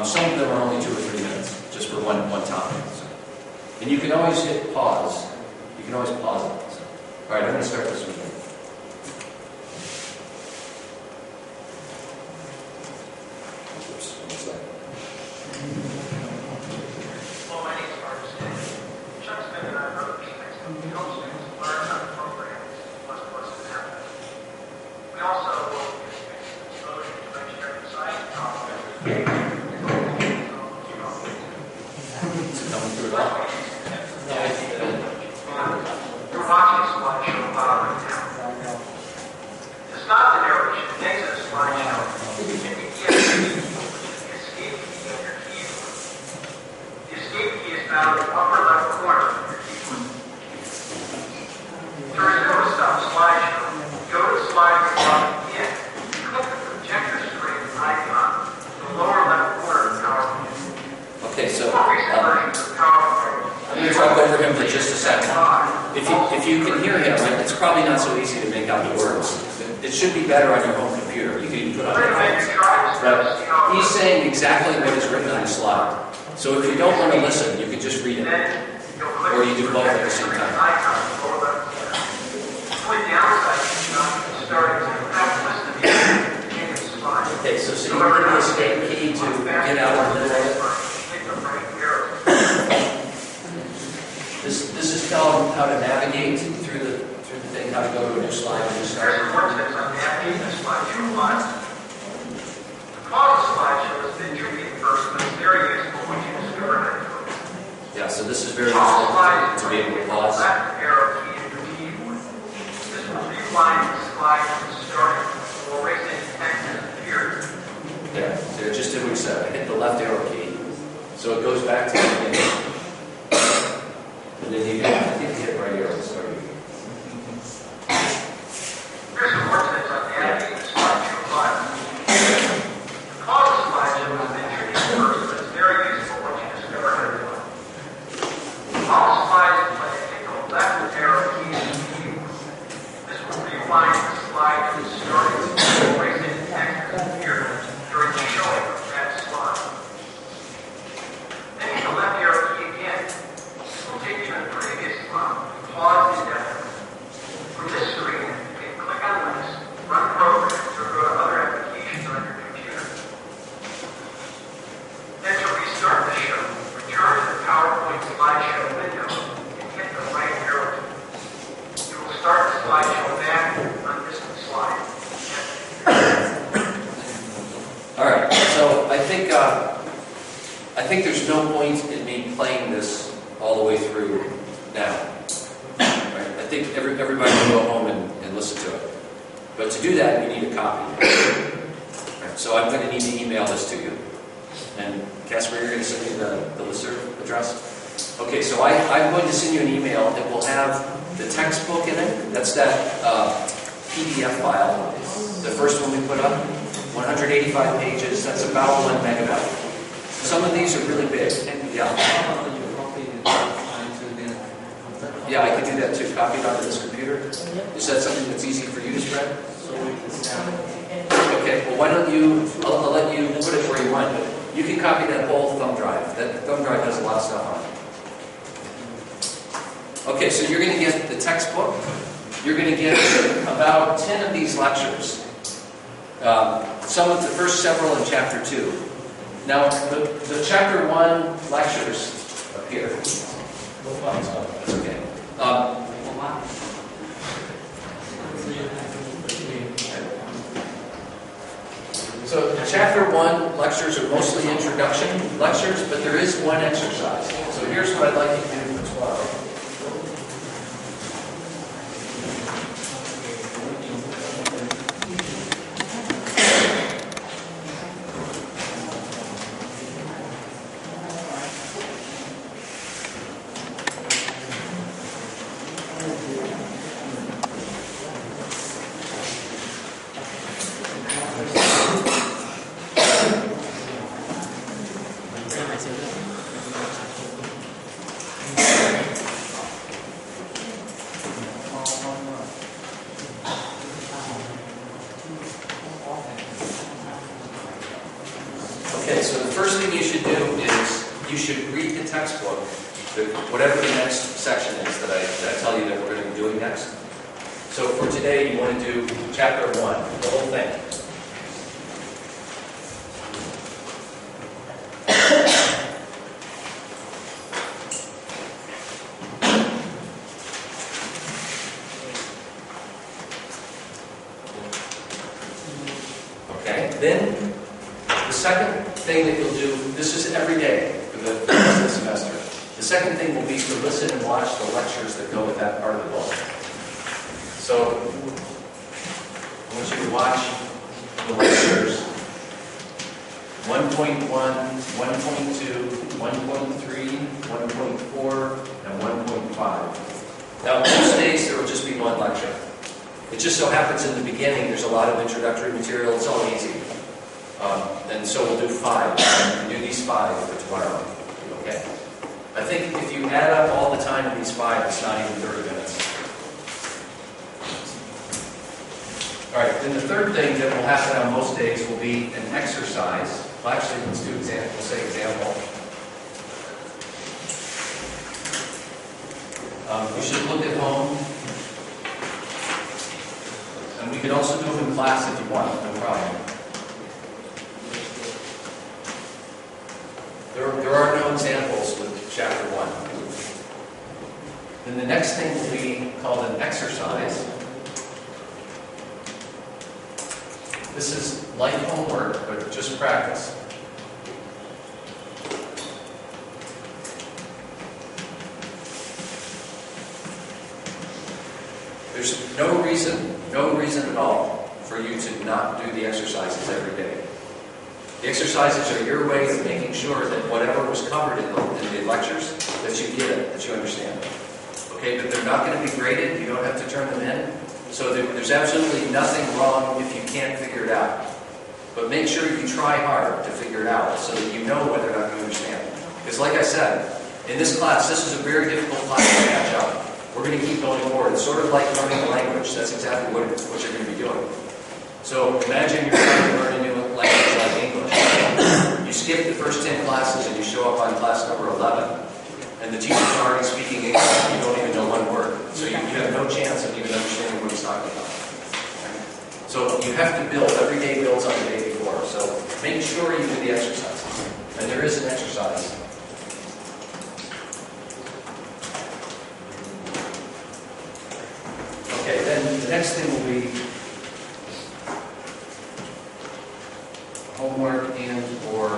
Some of them are only 2 or 3 minutes, just for one topic. So. And you can always hit pause. You can always pause it. So. All right, I'm going to start this one. Oops, 1 second. Well, my name is Marcus. Chuck Smith and I wrote these things to help students learn how to program what's and how. We also will use exposure to engineering science topics. Is it coming through at all? You're watching a slideshow right now. To stop the narration, exit a slideshow. You can escape key on your keyboard. The escape key is found in the upper left corner of your keyboard. To resume a stop slideshow, go to the slide you're watching again. Click the projector screen icon in the lower left corner of PowerPoint. Okay, so More recent versions of PowerPoint. I'm going to talk over him for just a second. If you can hear him, it's probably not so easy to make out the words. It should be better on your home computer. You can even put on headphones. But he's saying exactly what is written on the slide. So if you don't want to listen, you can just read it. Or you do both at the same time. Okay, so you hit the escape key to get out of the middle of it. This is telling how to navigate through the thing, how to go to a new slide and just start. There's more tips on navigating the slideshow slides. The pause slideshow is a bit tricky at first, but it's very useful when you discover how to do it. Yeah, so this is very Pause useful slide to be able to is the pause. left arrow key in your keyboard. This will rewind the slide from the starting point. We'll erase any text that appears. Yeah, so just as we said, hit the left arrow key. So it goes back to the beginning. And then you I think you hit right arrow to start again. Here's some more tips on navigating the slideshow slides. The pause slideshow is a bit tricky at first, but it's very useful once you discover how to do it. All slides play a single left arrow key in the keyboard. This will rewind the slide to the starting point, erase any text that appears during the showing of that slide. think there's no point in me playing this all the way through now. Right? I think everybody can go home and listen to it. But to do that, you need a copy. Right? So I'm going to need to email this to you. And Casper, you're going to send me the listserv address? Okay, so I'm going to send you an email that will have the textbook in it. That's that PDF file. The first one we put up, 185 pages. That's about 1 megabyte. Some of these are really big. Yeah. Yeah, I can do that too. Copy it onto this computer. Is that something that's easy for you to spread? Okay, well why don't you, I'll let you put it where you want, but you can copy that whole thumb drive. That thumb drive has a lot of stuff on it. Okay, so you're going to get the textbook. You're going to get about 10 of these lectures. Some of the first several in Chapter 2. Now, the Chapter 1 lectures up here. That's okay. So the Chapter 1 lectures are mostly introduction lectures, but there is one exercise. So here's what I'd like you to do for tomorrow. Okay, so the first thing you should do is you should read the textbook, whatever the next section is that I tell you that we're going to be doing next. So for today, you want to do Chapter 1, the whole thing. Okay, then the second thing that you'll do, this is every day for the rest of the semester. The second thing will be to listen and watch the lectures that go with that part of the book. So, I want you to watch the lectures 1.1, 1.2, 1.3, 1.4, and 1.5. Now, most days there will just be one lecture. It just so happens in the beginning there's a lot of introductory material, it's all easy. And so we'll do 5. We'll do these 5 for tomorrow. Okay? I think if you add up all the time in these 5, it's not even 30 minutes. Alright, then the third thing that will happen on most days will be an exercise. Well, actually, let's do example. We'll say example. You should look at home. And we can also do them in class if you want, no problem. There are no examples with Chapter 1. Then the next thing will be called an exercise. This is light homework, but just practice. There's no reason at all for you to not do the exercises every day. The exercises are your way of making sure that whatever was covered in the lectures, that you get it, that you understand it. Okay, but they're not going to be graded. You don't have to turn them in. So there's absolutely nothing wrong if you can't figure it out. But make sure you try hard to figure it out so that you know whether or not you understand it. Because like I said, in this class, this is a very difficult class to catch up. We're going to keep going forward. It's sort of like learning a language. That's exactly what you're going to be doing. So imagine you're trying to learn a new language like English. You skip the first 10 classes and you show up on class number 11. And the teacher's already speaking English and you don't even know one word. So you have no chance of even understanding what he's talking about. So you have to build. Every day builds on the day before. So make sure you do the exercises. And there is an exercise. Okay, then the next thing will be homework and or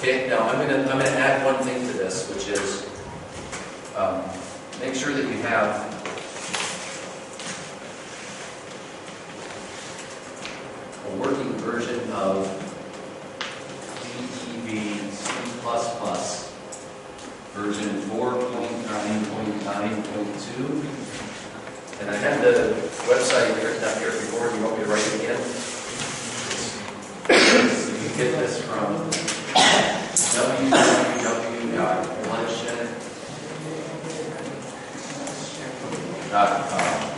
Okay, now I'm gonna add one thing to this, which is make sure that you have a working version of DEV C++ version 4.9.9.2. And I had the website written up here before. Do you want me to write it again? You can get this from www.watershed.com.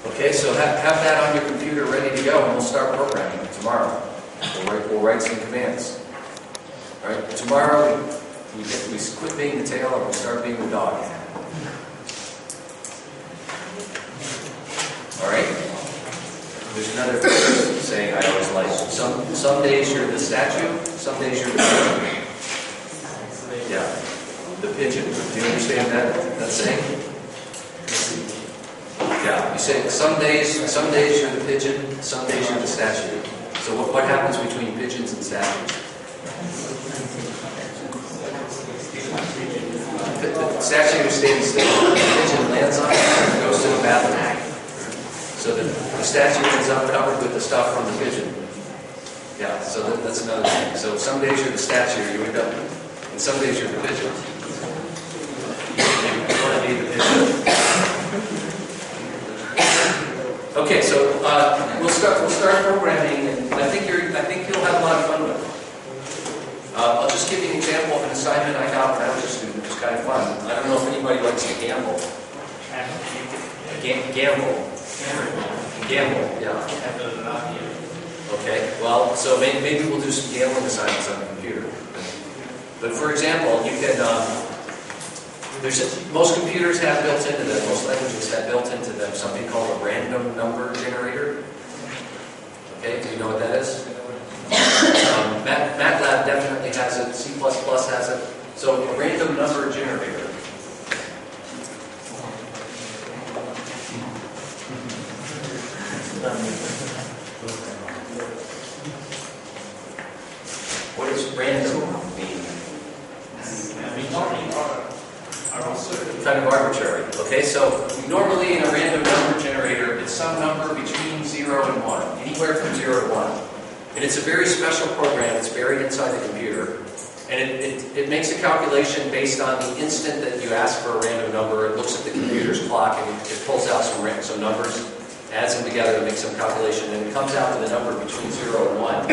Okay, so have that on your computer ready to go, and we'll start programming tomorrow. We'll write some commands. All right, tomorrow we quit being the tail and we'll start being the dog. All right. There's another saying I always like. Some days you're the statue, some days you're the pigeon. Yeah, the pigeon. Do you understand that saying? Yeah, you say some days you're the pigeon, some days you're the statue. So what happens between pigeons and statues? The statue stays still, the pigeon lands on it and goes to the bathroom. So the statue ends up covered with the stuff from the pigeon. Yeah, so that's another thing. So some days you're the statue, you end up, and some days you're the pigeon. You want to be the pigeon. Okay, so we'll start programming, and I think you'll have a lot of fun with it. I'll just give you an example of an assignment I got when I was a student. It was kind of fun. I don't know if anybody likes to gamble. Gamble, yeah. Okay, well, so maybe we'll do some gambling assignments on the computer. But for example, you can. Most computers have built into them, most languages have built into them something called a random number generator. Okay, do you know what that is? MATLAB definitely has it, C++ has it. So a random number generator. What does random mean? Kind of arbitrary. Okay, so normally in a random number generator, it's some number between 0 and 1, anywhere from 0 to 1. And it's a very special program. It's buried inside the computer. And it makes a calculation based on the instant that you ask for a random number. It looks at the computer's clock and it pulls out some numbers, adds them together, makes some calculation, and it comes out with a number between 0 and 1.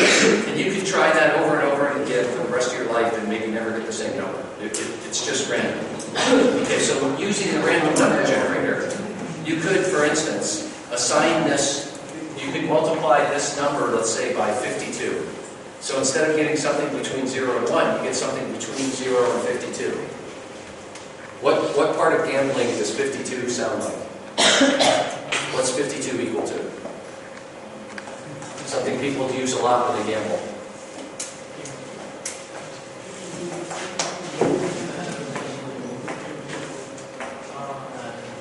And you can try that over and over again for the rest of your life and maybe never get the same number. It's just random. Okay, so using the random number generator, you could, for instance, assign this, you could multiply this number, let's say, by 52. So instead of getting something between 0 and 1, you get something between 0 and 52. What part of gambling does 52 sound like? What's 52 equal to? Something people use a lot when they gamble.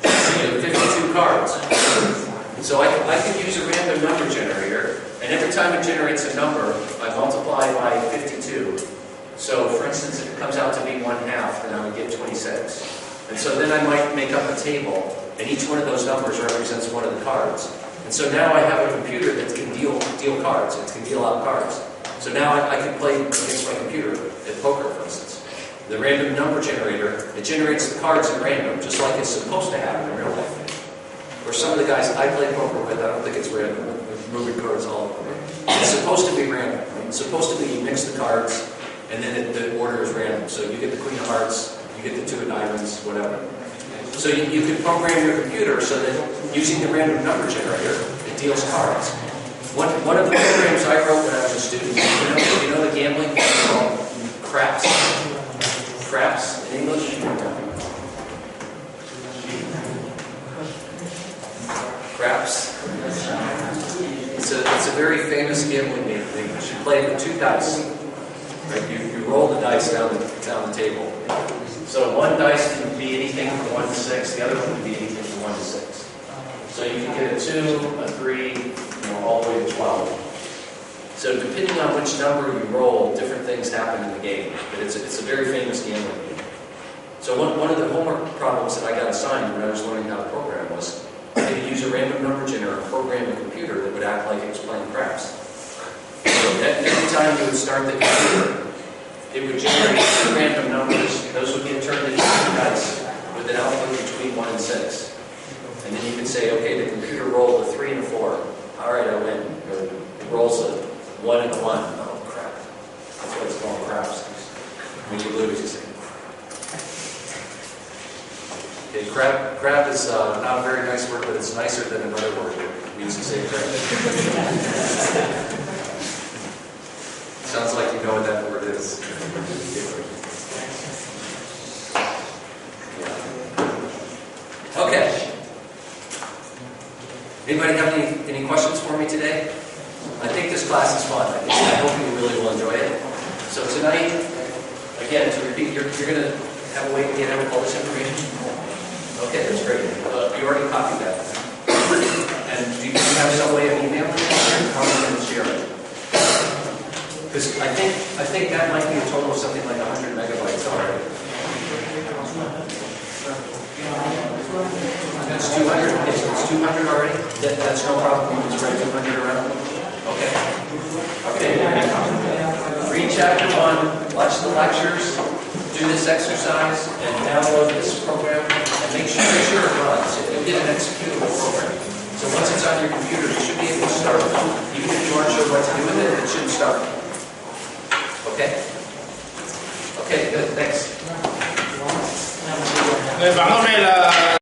You have 52 cards. So I can use a random number generator, and every time it generates a number, I multiply by 52. So for instance, if it comes out to be 1/2, then I would get 26. And so then I might make up a table, and each one of those numbers represents one of the cards. And so now I have a computer that can deal cards. It can deal out cards. So now I can play against my computer at poker, for instance. The random number generator, it generates the cards at random, just like it's supposed to happen in real life. Or some of the guys I play poker with, I don't think it's random. There's moving cards all over. It's supposed to be random. It's supposed to be you mix the cards, and then the order is random. So you get the Queen of Hearts, you get the 2 of Diamonds, whatever. So you can program your computer so that using the random number generator, it deals cards. One of the programs I wrote when I was a student, you know the gambling called craps? Craps in English? Craps. It's a very famous gambling game. You play with 2 dice. Right? You roll the dice down the table. So one dice can be anything from 1 to 6. The other one can be anything from 1 to 6. So you can get a 2, a 3, all the way to 12. So depending on which number you roll, different things happen in the game. But it's a very famous gambling game. So one of the homework problems that I got assigned when I was learning how to program was I had to use a random number generator and program a computer that would act like it was playing craps. So every time you would start the computer, it would generate two random numbers. Those would get turned into two dice with an output between 1 and 6. And then you could say, okay, the computer rolled a 3 and a 4. All right, I win. Or it rolls a 1 and a 1. Oh, crap. That's what it's called, craps. When you lose, you say, okay, crap is not a very nice word, but it's nicer than another word. It means to say crap. Sounds like you know what that word is. Okay. Anybody have any questions for me today? I think this class is fun. I hope you really will enjoy it. So tonight, again, to repeat, you're going to have a way to get out all this information? Okay, that's great. You already copied that. And do you have some way of emailing it? How are you going to share it? Because I think that might be a total of something like 100 megabytes already. That's 200. It's 200 already. That's no problem. You can spread 200 around. Okay. Okay. Read chapter 1. Watch the lectures. Do this exercise and download this program and make sure it runs. You'll get an executable program. So once it's on your computer, you should be able to start it. Even if you aren't sure what to do with it, it should start. Okay? Okay, good. Thanks. Vamos a la